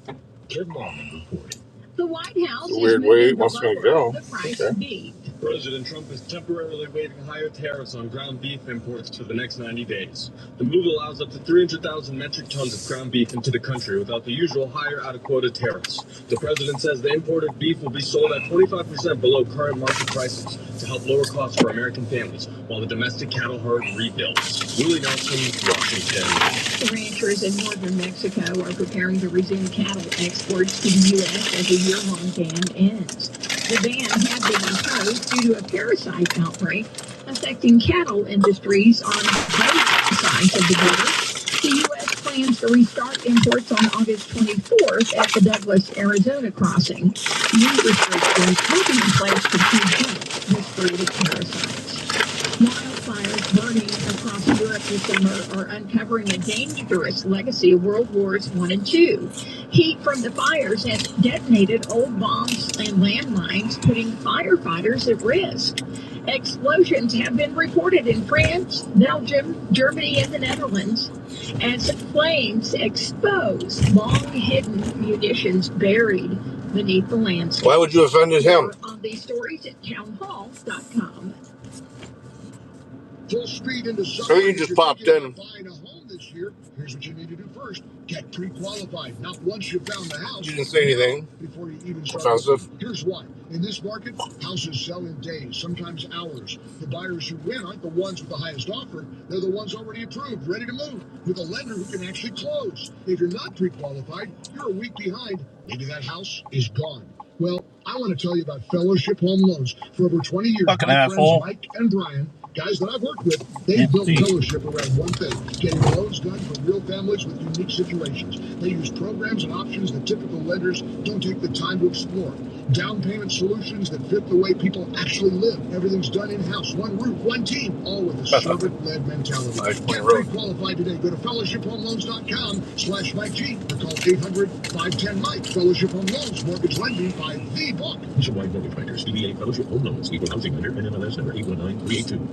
Kim Mormon reporting. The White House It's a is weird way moving it wants to me to lower go. the price Okay. of beef. President Trump is temporarily waiving higher tariffs on ground beef imports for the next 90 days. The move allows up to 300,000 metric tons of ground beef into the country without the usual higher out-of-quota tariffs. The president says the imported beef will be sold at 25% below current market prices to help lower costs for American families while the domestic cattle herd rebuilds. Willie Nelson, Washington. The ranchers in northern Mexico are preparing to resume cattle exports to the U.S. as the year-long ban ends. The ban had been imposed due to a parasite outbreak affecting cattle industries on both sides of the border. The U.S. plans to restart imports on August 24th at the Douglas, Arizona crossing. New restrictions will be in place to prevent the spread of parasites. Wildfires burning across Europe this summer are uncovering a dangerous legacy of World Wars I and II. Heat from the fires has detonated old bombs and landmines, putting firefighters at risk. Explosions have been reported in France, Belgium, Germany, and the Netherlands as flames expose long-hidden munitions buried beneath the landscape. Why would you have offended him? More on these stories at townhall.com. Full speed into So you just popped in. buying a home this year. Here's what you need to do first. Get pre-qualified. Not once you've found the house. You didn't say anything Before you even start. offensive. Here's why. In this market, houses sell in days, sometimes hours. The buyers who win aren't the ones with the highest offer. They're the ones already approved, ready to move, with a lender who can actually close. If you're not pre-qualified, you're a week behind. Maybe that house is gone. Well, I want to tell you about Fellowship Home Loans. For over 20 years, Fucking my asshole. friends Mike and Brian Guys that I've worked with, they built fellowship around one thing, getting loans done for real families with unique situations. They use programs and options that typical lenders don't take the time to explore. Down payment solutions that fit the way people actually live. Everyth's done in-house, one roof, one team, all with a servant-led mentality. Get pre-qualified today. Go to fellowshiphomeloans.com/Mike G or call 800-510-MIKE. Fellowship Home Loans, mortgage lending by the book. Nationwide mortgage bankers, DBA Fellowship Home Loans, equal housing lender, NMLS number 819382.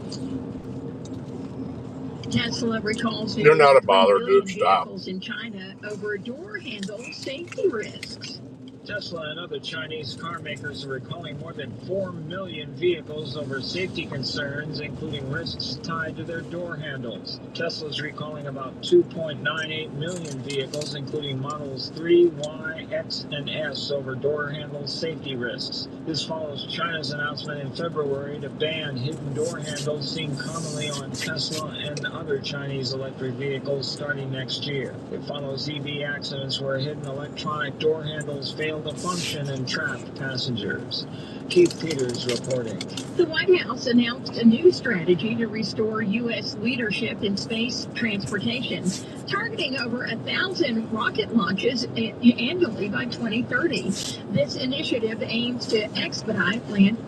Tesla recalls You're not a bother, dude. Stop. vehicles in China over door handle safety risks. Tesla and other Chinese car makers are recalling more than 4 million vehicles over safety concerns, including risks tied to their door handles. Tesla's recalling about 2.98 million vehicles, including models 3, Y, X, and S, over door handle safety risks. This follows China's announcement in February to ban hidden door handles seen commonly on Tesla and other Chinese electric vehicles starting next year. It follows EV accidents where hidden electronic door handles fail to function and trapped passengers. Keith Peters reporting. The White House announced a new strategy to restore U.S. leadership in space transportation, targeting over 1,000 rocket launches annually by 2030. This initiative aims to expedite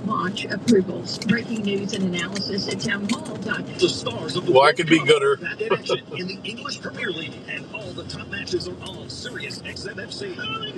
launch approvals. Breaking news and analysis at townhall.com. The stars of the Well, I could be gooder. back in action in the English Premier League, and all the top matches are on Sirius XM-FC. Holland,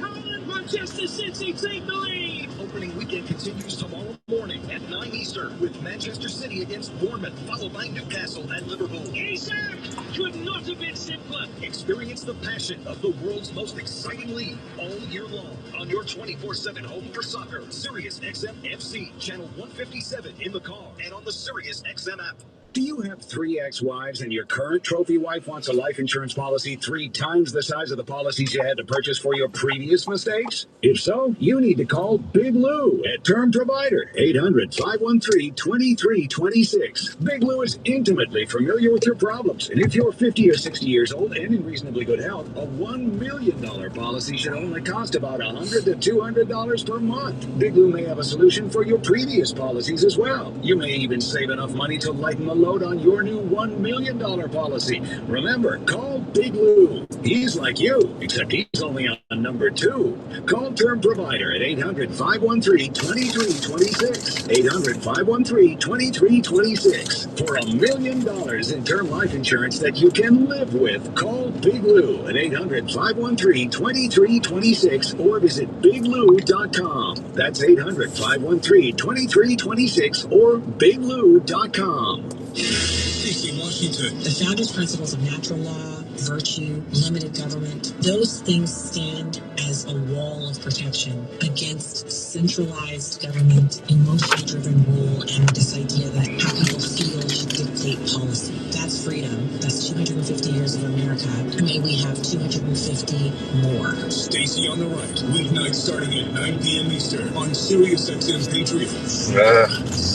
Manchester City take the lead. Opening weekend continues tomorrow morning at 9 Eastern with Manchester City against Bournemouth, followed by Newcastle and Liverpool. Isak could not have been simpler. Experience the passion of the world's most exciting league all year long on your 24/7 home for soccer. Sirius XM-FC, channel 157 in the car and on the Sirius XM app. Do you have 3 ex-wives and your current trophy wife wants a life insurance policy 3 times the size of the policies you had to purchase for your previous mistakes? If so, you need to call Big Lou at Term Provider, 800-513-2326. Big Lou is intimately familiar with your problems, and if you're 50 or 60 years old and in reasonably good health, a $1 million policy should only cost about $100 to $200 per month. Big Lou may have a solution for your previous policies as well. You may even save enough money to lighten the load on your new $1 million policy. Remember, call Big Lou. He's like you, except he's only on number 2. Call Term Provider at 800-513-2326. 800-513-2326. For $1 million in term life insurance that you can live with, call Big Lou at 800-513-2326 or visit biglou.com. That's 800-513-2326 or biglou.com. DC, Washington. The founders' principles of natural law, virtue, limited government, those things stand as a wall of protection against centralized government, emotion-driven rule, and this idea that how people feel should dictate policy. That's freedom. That's 250 years of America. May we have 250 more. Stacy on the right, weeknights starting at 9 p.m. Eastern on Sirius XM Patriot.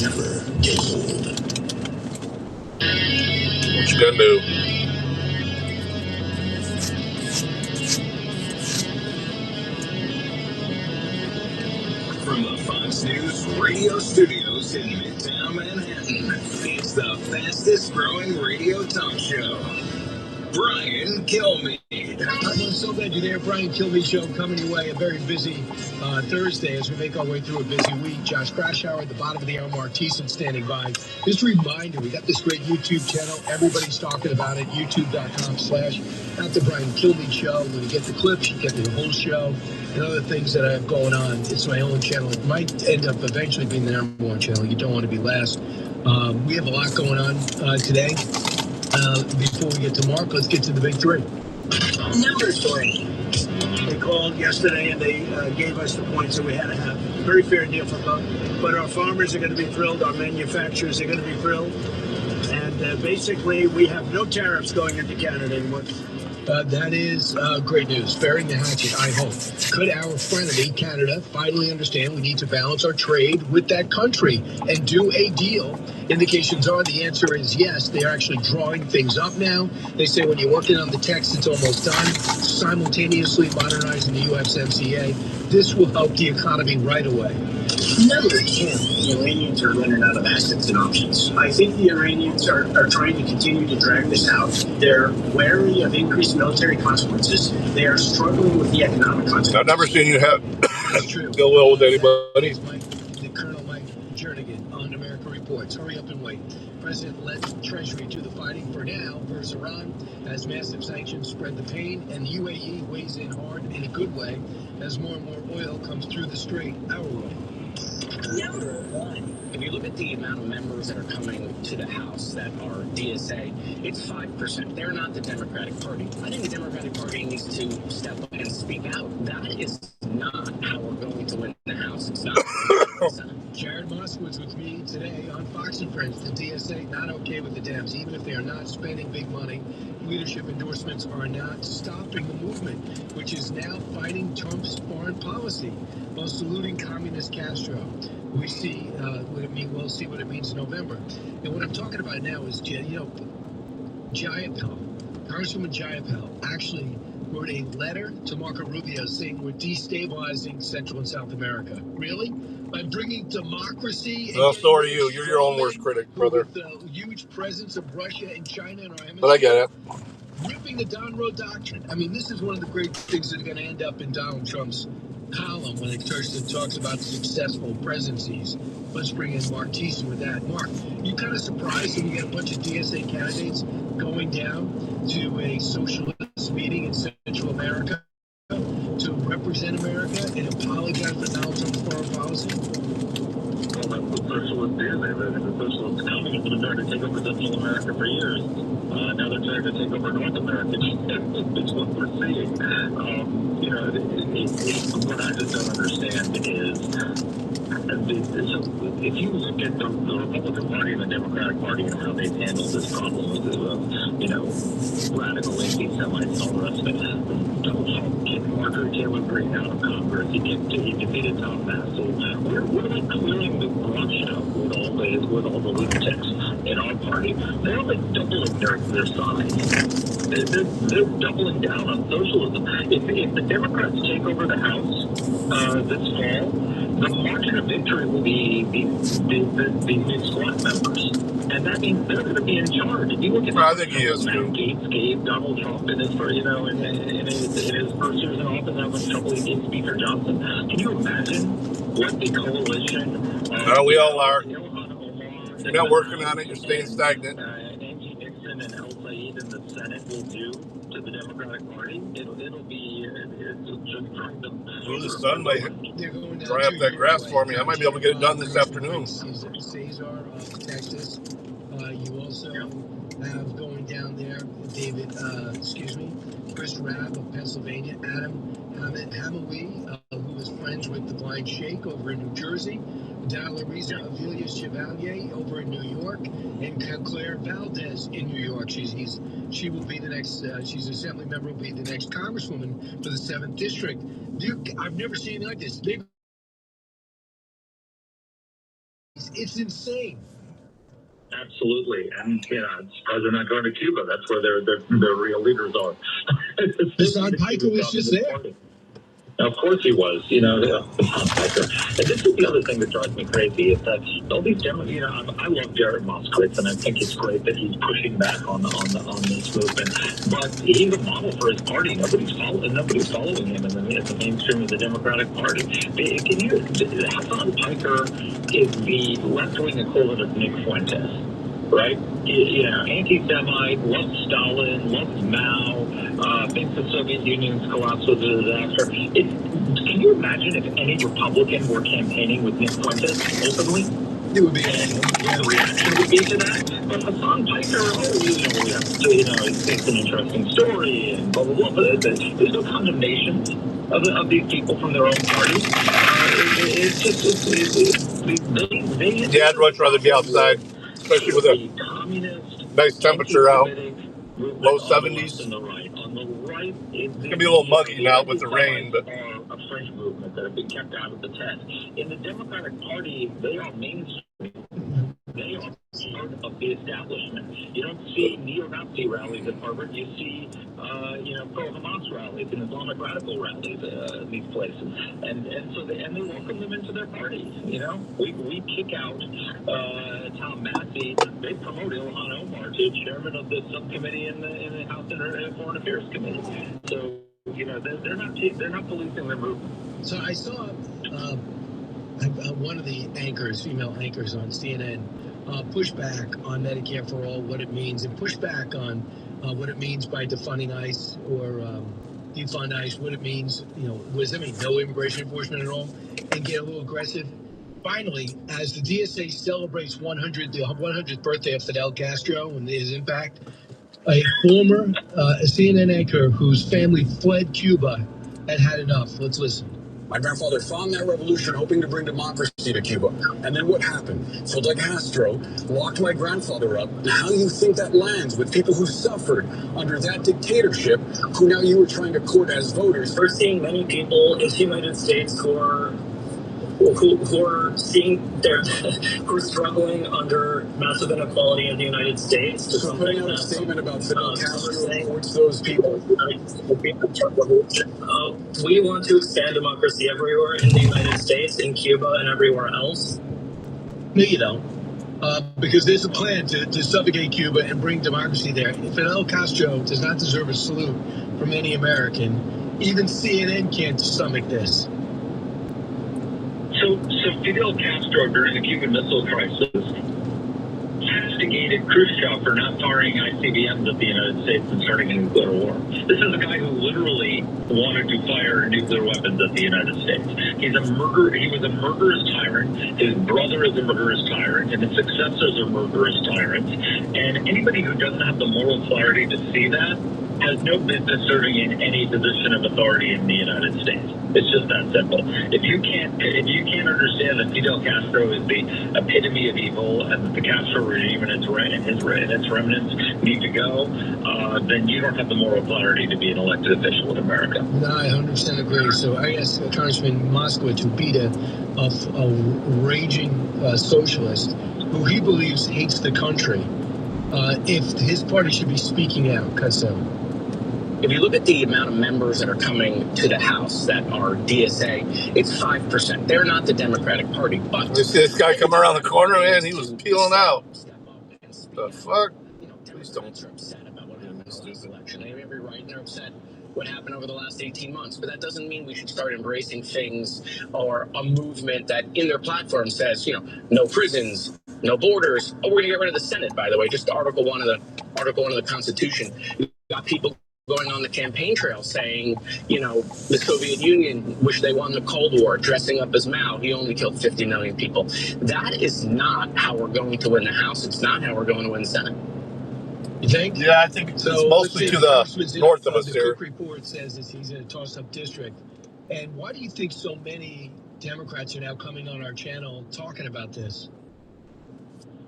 Never get old. What you gonna do? From the Fox News radio studios in Midtown Manhattan, it's the fastest growing radio talk show. Brian Kilmeade. I'm so glad you're there. Brian Kilmeade Show coming your way. A very busy Thursday as we make our way through a busy week. Josh Krashower at the bottom of the hour, Mark Thiessen standing by. Just a reminder, we got this great YouTube channel. Everybody's talking about it. YouTube.com/@the Brian Kilmeade Show. When you get the clips, you get the whole show and other things that I have going on. It's my own channel. It might end up eventually being the #1 channel. You don't want to be last. We have a lot going on today. Before we get to Mark, let's get to the big 3. Number 3. They called yesterday and they gave us the points that we had to have. Very fair deal for both. But our farmers are going to be thrilled. Our manufacturers are going to be thrilled. And basically, we have no tariffs going into Canada anymore. That is great news. Burying the hatchet, I hope. Could our frenemy, Canada, finally understand we need to balance our trade with that country and do a deal Indications are the answer is yes. They are actually drawing things up now. They say when you're working on the text, it's almost done. Simultaneously modernizing the USMCA. This will help the economy right away. Number 2, the Iranians are running out of assets and options. I think the Iranians are trying to continue to drag this out. They're wary of increased military consequences. They are struggling with the economic consequences. I've never seen you have That's true. ill will with anybody. The Colonel Mike Jernigan on America Reports. Hurry up and wait. President led Treasury to the fighting for now versus Iran as massive sanctions spread the pain, and the UAE weighs in hard in a good way as more and more oil comes through the strait our way. Number 1. If you look at the amount of members that are coming to the House that are DSA, it's 5%. They're not the Democratic Party. I think the Democratic Party needs to step up and speak out. That is not how we're going to win the House. It's not. Jared Moskowitz with me today on Fox and Friends. The DSA not okay with the Dems, even if they are not spending big money. Leadership endorsements are not stopping the movement, which is now fighting Trump's foreign policy while saluting communist Castro. We see what it means. We'll see what it means in November. And what I'm talking about now is, Jayapal, Congresswoman Jayapal, actually wrote a letter to Marco Rubio saying we're destabilizing Central and South America. Really? By bringing democracy. Well, so are you. You're your own worst critic, brother. With the huge presence of Russia and China in our hemisphere. But I get it. Ripping the Donroe Doctrine. I mean, this is one of the great things that are going to end up in Donald Trump's column when it talks about successful presidencies. Let's bring in Mark Thiessen with that. Mark, you kind of surprised when you get a bunch of DSA candidates going down to a socialist meeting in Central America to represent America and apologize for Donald Trump's foreign policy? Well, that's what socialists do. They've been the socialist communists have been trying to take over Central America for years. Now they're trying to take over North America. It's what we're seeing. What I just don't understand is, if you look at the Republican Party and the Democratic Party and how they've handled this problem with radical anti-Semites and all the rest of it, Donald Trump kicked Marjorie Taylor Greene out of Congress. He defeated Tom Massie. We're like clearing the brush out with all the lunatics in our party. They're like doubling their size. They're doubling down on socialism. If the Democrats take over the House this fall, the margin of victory will be the squad members. And that means they're going to be in charge. If you look at Matt Gates gave Donald Trump in his first years in office, having trouble against Speaker Johnson. Can you imagine what the coalition? We all are. You're not working on it. You're staying stagnant. Angie Nixon and El Said in the Senate will do to the Democratic Party. It'll be just trying to. Well, the sun might dry up that grass for me. I might be able to get it done this afternoon. Cesar of Texas. You also have going down there, Chris Rabb of Pennsylvania, Adam Hamawi, who is friends with the Blind Sheikh over in New Jersey, Dalla Riza Avilia Chevalier over in New York, and Claire Valdez in New York. She will be the next, she's assembly member, will be the next congresswoman for the 7th District. I've never seen anything like this. It's insane. Absolutely, and I'm surprised they're not going to Cuba. That's where their real leaders are. Hassan Piker was just there. Of course he was. Hassan Piker. And this is the other thing that drives me crazy is that all these Democrats. I love Jared Moskowitz, and I think it's great that he's pushing back on this movement. But he's a model for his party. Nobody's following him in the mainstream of the Democratic Party. Hassan Piker is the left-wing equivalent of Nick Fuentes, right? Anti-Semite, loves Stalin, loves Mao, thinks the Soviet Union's collapse was a disaster. Can you imagine if any Republican were campaigning with Nick Fuentes openly? It would be the reaction would be to that. But Hassan Piker, it's an interesting story and blah, blah, blah. But there's no condemnation of these people from their own party. Yeah, I'd much rather be outside, especially with a nice temperature out, low 70s. It's going to be a little muggy now with the rain, but a fringe movement that have been kept out of the tent. In the Democratic Party, they are mainstream. They are part of the establishment. You don't see neo-Nazi rallies at Harvard. You see, pro-Hamas rallies and Islamic radical rallies in these places, and so they welcome them into their party. We kick out Tom Massey. They promote Ilhan Omar to chairman of the subcommittee in the House Foreign Affairs Committee. So they're not policing their movement. So I saw one of the anchors, female anchors on CNN, push back on Medicare for All, what it means, and push back on what it means by defunding ICE or defund ICE, what it means, what does that mean? No immigration enforcement at all, and get a little aggressive. Finally, as the DSA celebrates the 100th birthday of Fidel Castro and his impact, a former CNN anchor whose family fled Cuba had enough. Let's listen. My grandfather found that revolution hoping to bring democracy to Cuba. And then what happened? Fidel Castro locked my grandfather up. And how do you think that lands with people who suffered under that dictatorship, who now you were trying to court as voters? We're seeing many people in the United States who are struggling under massive inequality in the United States. So putting out a statement about Fidel Castro towards those people. We want to expand democracy everywhere in the United States, in Cuba, and everywhere else. No, you don't. Because there's a plan to suffocate Cuba and bring democracy there. Fidel Castro does not deserve a salute from any American. Even CNN can't stomach this. So Fidel Castro, during the Cuban Missile Crisis, castigated Khrushchev for not firing ICBMs at the United States and starting a nuclear war. This is a guy who literally wanted to fire nuclear weapons at the United States. He was a murderous tyrant. His brother is a murderous tyrant, and his successors are murderous tyrants. And anybody who doesn't have the moral clarity to see that has no business serving in any position of authority in the United States. It's just that simple. If you can't understand that Fidel Castro is the epitome of evil and that the Castro regime and its remnants need to go, then you don't have the moral clarity to be an elected official in America. No, I 100% agree. So I asked Congressman Moskowitz, who beat a raging socialist, who he believes hates the country, if his party should be speaking out. Casso. If you look at the amount of members that are coming to the House that are DSA, it's 5%. They're not the Democratic Party, but... You see this guy come around the corner, man? He was peeling out. The fuck? Democrats are upset about what happened in this election. They have every right, and they're upset what happened over the last 18 months. But that doesn't mean we should start embracing things or a movement that in their platform says, no prisons, no borders. Oh, we're going to get rid of the Senate, by the way. Just Article 1 of the Constitution. You've got people going on the campaign trail saying, the Soviet Union wished they won the Cold War, dressing up as Mao. He only killed 50 million people. That is not how we're going to win the House. It's not how we're going to win the Senate. You think? Yeah, I think it's mostly to the north of us here. The Cook report says that he's in a toss-up district. And why do you think so many Democrats are now coming on our channel talking about this?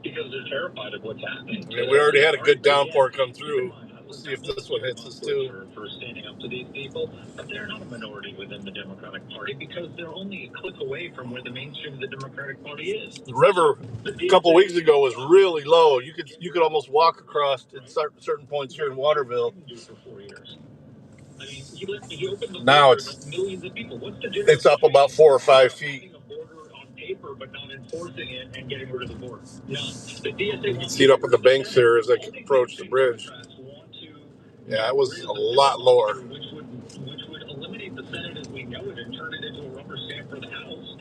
Because they're terrified of what's happening. Yeah, we already had a good downpour come through. We'll see if this one hits us too. For standing up to these people, but they're not a minority within the Democratic Party because they're only a click away from where the mainstream of the Democratic Party is. The river a couple weeks ago was really low. You could almost walk across at certain points here in Waterville. Now it's up about 4 or 5 feet. But not enforcing it and getting rid of the border. Now, you can see it up on the banks here as I approach the bridge. Yeah, it was a lot lower. Which would eliminate the Senate as we know it and turn it into a rubber stamp for the House,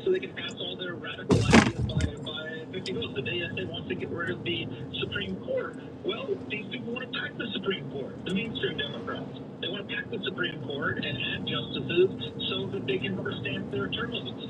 so they can pass all their radical ideas by 50 votes. The DSA wants to get rid of the Supreme Court. Well, these people want to pack the Supreme Court, the mainstream Democrats. They want to pack the Supreme Court and add justices so that they can rubber stamp their term limits,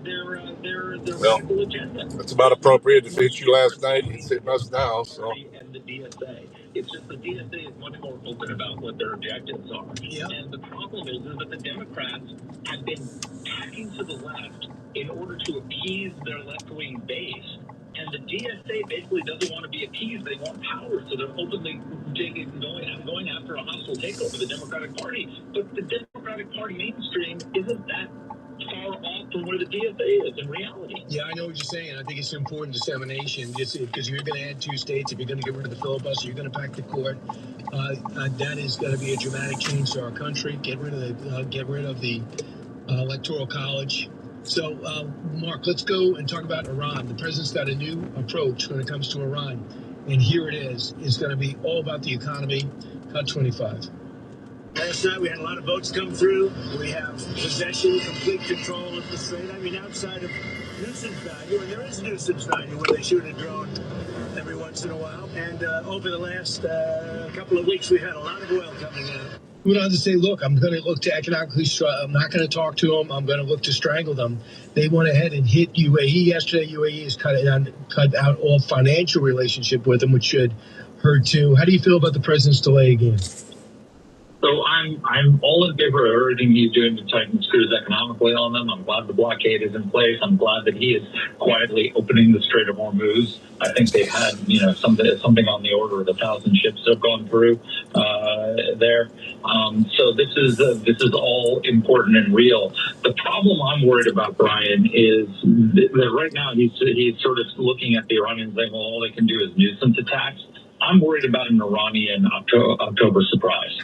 their radical agenda. That's about appropriate. It hit you last night. It's hitting us now. So. And the DSA. It's just the DSA is much more open about what their objectives are. Yep. And the problem is that the Democrats have been tacking to the left in order to appease their left-wing base. And the DSA basically doesn't want to be appeased. They want power, so they're openly going after a hostile takeover of the Democratic Party. But the Democratic Party mainstream isn't that far off from where the DSA is in reality. Yeah, I know what you're saying. I think it's important dissemination, just because you're going to add 2 states. If you're going to get rid of the filibuster, you're going to pack the court. That is going to be a dramatic change to our country. Get rid of the electoral college. So, Mark, let's go and talk about Iran. The president's got a new approach when it comes to Iran, and here it is. It's going to be all about the economy. Cut 25. Last night we had a lot of votes come through. We have possession, complete control of the strait. I mean, outside of nuisance value, and there is nuisance value when they shoot a drone every once in a while. And over the last couple of weeks, we've had a lot of oil coming out. We went on to say, look, I'm going to look to economically, I'm not going to talk to them. I'm going to look to strangle them. They went ahead and hit UAE yesterday. UAE has cut out all financial relationship with them, which should hurt too. How do you feel about the president's delay again? So I'm all in favor of everything he's doing to tighten screws economically on them. I'm glad the blockade is in place. I'm glad that he is quietly opening the Strait of Hormuz. I think they've had something on the order of 1,000 ships that have gone through there. So this is all important and real. The problem I'm worried about, Brian, is that right now he's sort of looking at the Iranians saying, well, all they can do is nuisance attacks. I'm worried about an Iranian October surprise.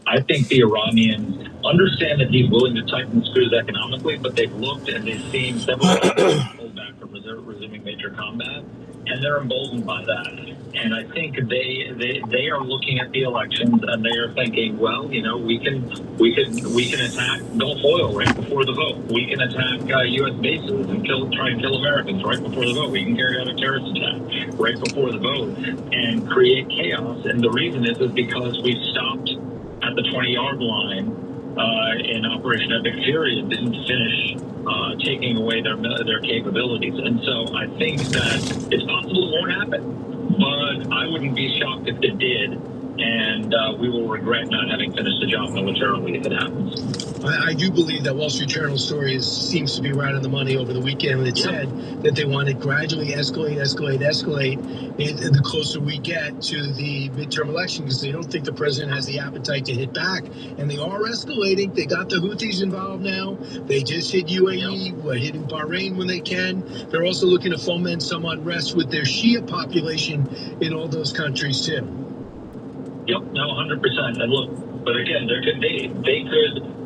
I think the Iranians understand that he's willing to tighten the screws economically, but they've looked and they've seen several pulled back from resuming major combat, and they're emboldened by that. And I think they are looking at the elections and they are thinking, well, you know, we can attack Gulf oil right before the vote. We can attack U.S. bases and try and kill Americans right before the vote. We can carry out a terrorist attack right before the vote and create chaos. And the reason is because we've stopped at the 20-yard line in Operation Epic Fury and didn't finish taking away their capabilities. And so I think that it's possible it won't happen, but I wouldn't be shocked if it did. And we will regret not having finished the job militarily if it happens. I do believe that Wall Street Journal story seems to be right on the money over the weekend when it said that they want to gradually escalate the closer we get to the midterm election, because they don't think the president has the appetite to hit back. And they are escalating. They got the Houthis involved now. They just hit UAE. We're hitting Bahrain when they can. They're also looking to foment some unrest with their Shia population in all those countries too. Yep, no, 100%. And look, but again, they could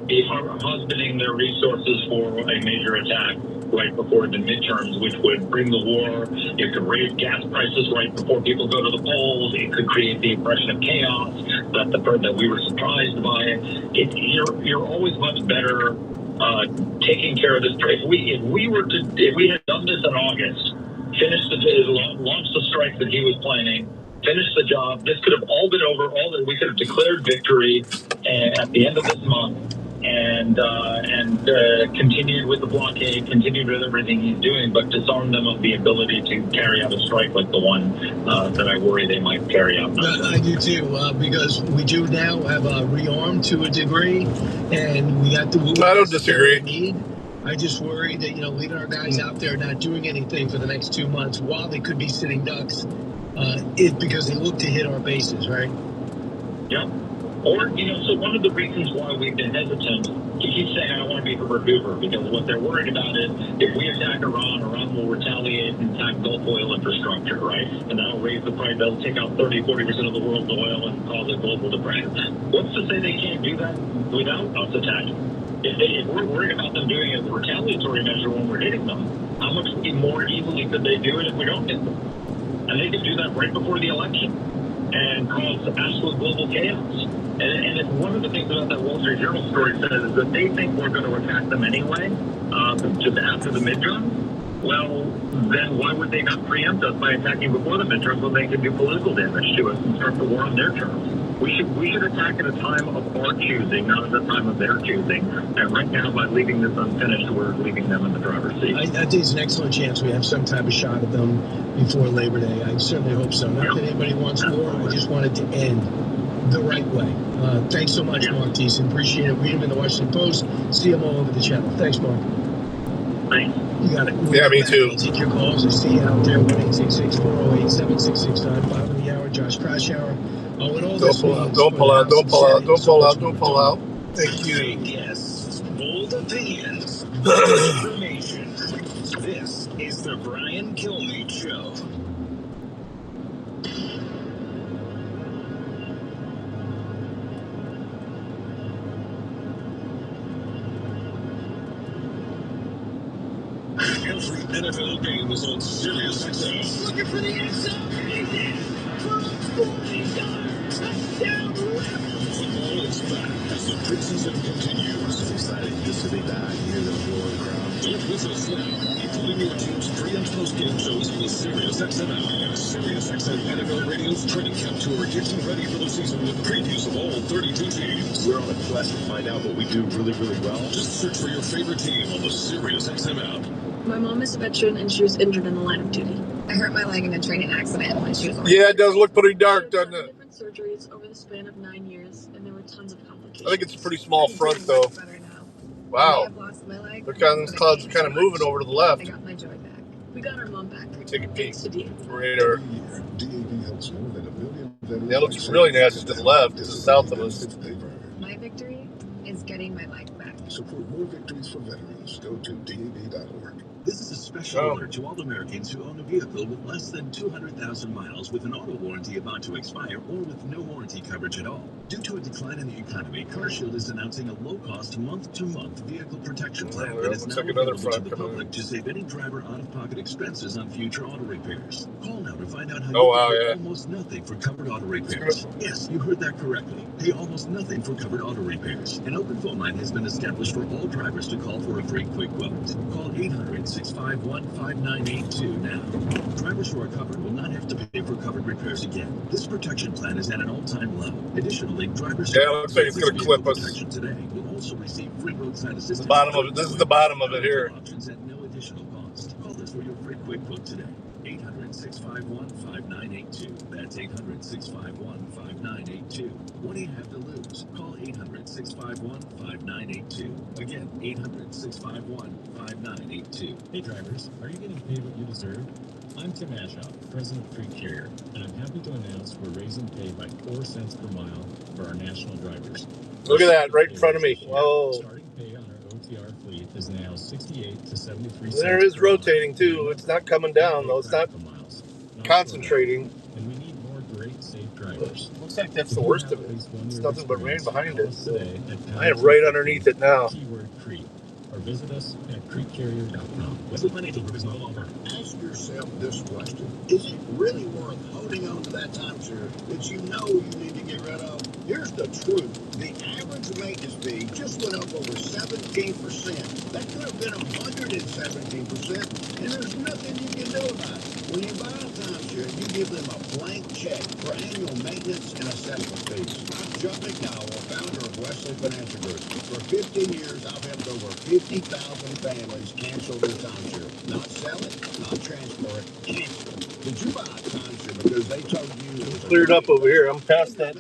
be husbanding their resources for a major attack right before the midterms, which would bring the war. It could raise gas prices right before people go to the polls. It could create the impression of chaos that we were surprised by. You're always much better taking care of this. If we had done this in August, launched the strike that he was planning, finish the job, this could have all been over. We could have declared victory at the end of this month, and continued with the blockade, continued with everything he's doing, but disarm them of the ability to carry out a strike like the one that I worry they might carry out. I do too, because we do now have rearmed to a degree, and we got the. I don't disagree. I just worry that leaving our guys out there not doing anything for the next 2 months while they could be sitting ducks. Because they look to hit our bases, right? Yep. Or, so one of the reasons why we've been hesitant, he keeps saying, I don't want to be Hoover Doover, because what they're worried about is if we attack Iran will retaliate and attack Gulf oil infrastructure, right? And that'll raise the price, they'll take out 30-40% of the world's oil and cause a global depression. What's to say they can't do that without us attacking? If we're worried about them doing it as a retaliatory measure when we're hitting them, how much more easily could they do it if we don't hit them? And they could do that right before the election and cause absolute global chaos. And it's one of the things about that Wall Street Journal story says is that they think we're going to attack them anyway, just after the midterms. Well, then why would they not preempt us by attacking before the midterms when they can do political damage to us and start the war on their terms? We should attack at a time of our choosing, not at a time of their choosing. And right now, by leaving this unfinished, we're leaving them in the driver's seat. I think it's an excellent chance we have some type of shot at them before Labor Day. I certainly hope so. Not that anybody wants war. I just want it to end the right way. Thanks so much, Mark Thiessen. Appreciate it. Read him in the Washington Post. See him all over the channel. Thanks, Mark. Thanks. You got it. Yeah, me too. I'll take your calls. I see you out there. 1-866-408-7669. Bottom of the hour. Josh Crash Hour. Oh, and all don't pull out. Don't pull out. Don't pull out. Don't pull out. Don't pull out. Thank you. Yes. Bold opinions, information. This is the Brian Kilmeade Show. Every NFL game is on SiriusXM. Looking for the end zone. For a 40-yard touchdown run. Football is back as the preseason continues. It's exciting just to be back here in the Florida crowd. Get with us now, including your team's pre- and post-game shows on the SiriusXM app and SiriusXM NFL Radio's training camp tour gets you ready for the season with previews of all 32 teams. We're on a quest to find out what we do really, really well. Just search for your favorite team on the SiriusXM app. My mom is a veteran and she was injured in the line of duty. I hurt my leg in a training accident when she was on. Yeah, it does look pretty dark, doesn't it? Different surgeries over the span of 9 years, and there were tons of complications. I think it's a pretty small front, though. Wow. I've lost my leg. Those clouds are kind of moving over to the left. I got my joy back. We got our mom back. Let me take a peek. Thanks to DAV. Radar. DAV helps more than 1 million. That looks really nasty to the left, to the south of us. My victory is getting my leg back. Support more victories for veterans. Go to DAV.org. This is a special alert to all Americans who own a vehicle with less than 200,000 miles with an auto warranty about to expire or with no warranty coverage at all. Due to a decline in the economy, CarShield is announcing a low-cost month-to-month vehicle protection plan that is now available to the public to save any driver out-of-pocket expenses on future auto repairs. Call now to find out how you can pay almost nothing for covered auto repairs. Yes, you heard that correctly. Pay almost nothing for covered auto repairs. An open phone line has been established for all drivers to call for a free quick quote. Call 800-651-5982 now. Drivers who are covered will not have to pay for covered repairs again. This protection plan is at an all-time low. Additionally, drivers who looks like it's going to clip us. protection today will also receive free roadside assistance. The bottom of it. This is the bottom of it here. Options at no additional cost. Call us for your free quick quote today. 800-651-5982. That's 800-651-5982. What do you have to lose? Call 800-651-5982. Again, 800-651-5982. Hey drivers, are you getting paid what you deserve? I'm Tim Ashoff, President of Creek Carrier, and I'm happy to announce we're raising pay by 4 cents per mile for our national drivers. Look at that, right in front of me. Whoa. Starting pay on our OTR fleet is now 68 to 73 cents. There is rotating too. It's not coming down though. It's not concentrating. And we need more great, safe drivers. Looks like that's the worst of it. It's nothing but rain behind it. I am right underneath it now. Keyword Creek. Or visit us at creekcarrier.com. Wesley Financial Group is not offer. Ask yourself this question. Is it really worth holding on to that timeshare that you know you need to get rid of? Here's the truth. The average maintenance fee just went up over 17%. That could have been 117%, and there's nothing you can do about it. When you buy a timeshare, you give them a blank check for annual maintenance and assessment fees. I'm Chuck McDowell, founder of Wesley Financial Group. For 15 years, I've helped over 50,000 families cancel their timeshare. Not sell it, not transfer it, cancel it. Did you buy a timeshare because they told you it was Cleared up over here. I'm past that.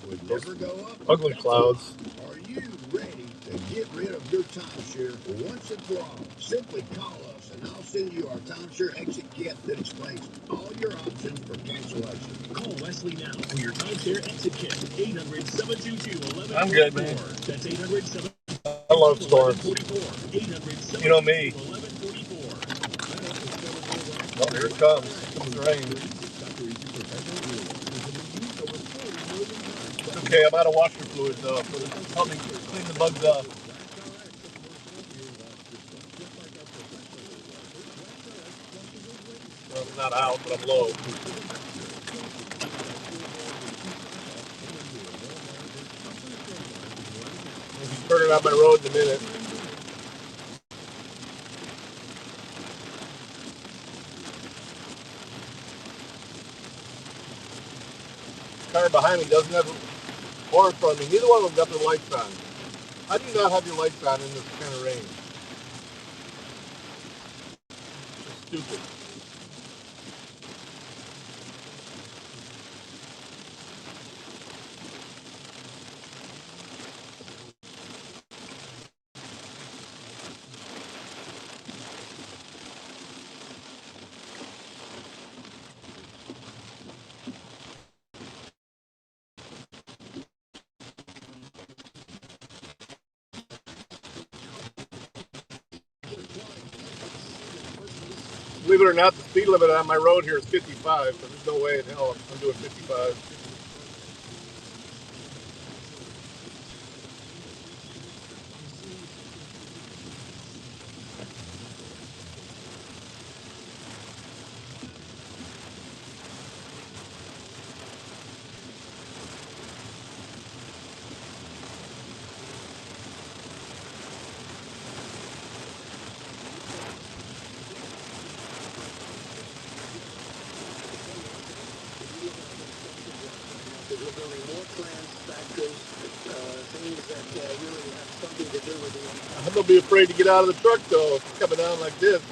Would never go up? Ugly clouds. Are you ready to get rid of your timeshare once and for all? Simply call us and I'll send you our timeshare exit kit that explains all your options for cancellation. Call Wesley now for your timeshare exit kit. 800-722-1144. I'm good, man. That's 800-722-1144. I love storms. 800-722-1144. You know me. Oh, here it comes. Here comes the rain. Okay, I'm out of washer fluid though. Help me clean the bugs up. Well, I'm not out, but I'm low. I'll be turning out my road in a minute. The car behind me doesn't have or in front of me. Neither one of them got their lights on. How do you not have your lights on in this kind of rain? It's stupid. Believe it or not, the speed limit on my road here is 55, so there's no way in hell I'm doing 55. I'm gonna be afraid to get out of the truck though, coming down like this.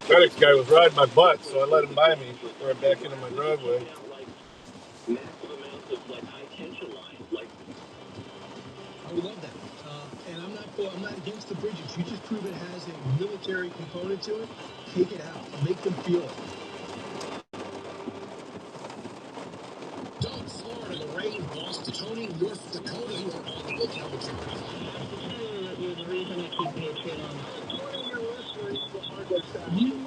FedEx guy was riding my butt, so I let him buy me before I back into my driveway. I would love that. And I'm not against the bridges. You just prove it has a military component to it. Take it out. Make them feel it. Doug, Florida, Lorraine, Boston, Tony, North Dakota, you are all the good temperature. You're the reason I keep Patriot on. Tony, you're listening to Hard Luck Saturday.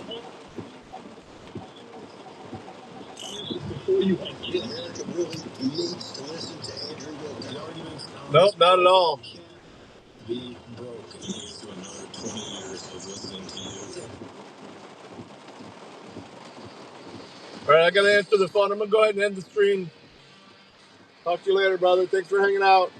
Before you America really needs to listen to Andrew Wilson. Nope, not at all. Be broke. Here's to another 20 years of listening to you. All right, I gotta answer the phone. I'm gonna go ahead and end the stream. Talk to you later, brother. Thanks for hanging out.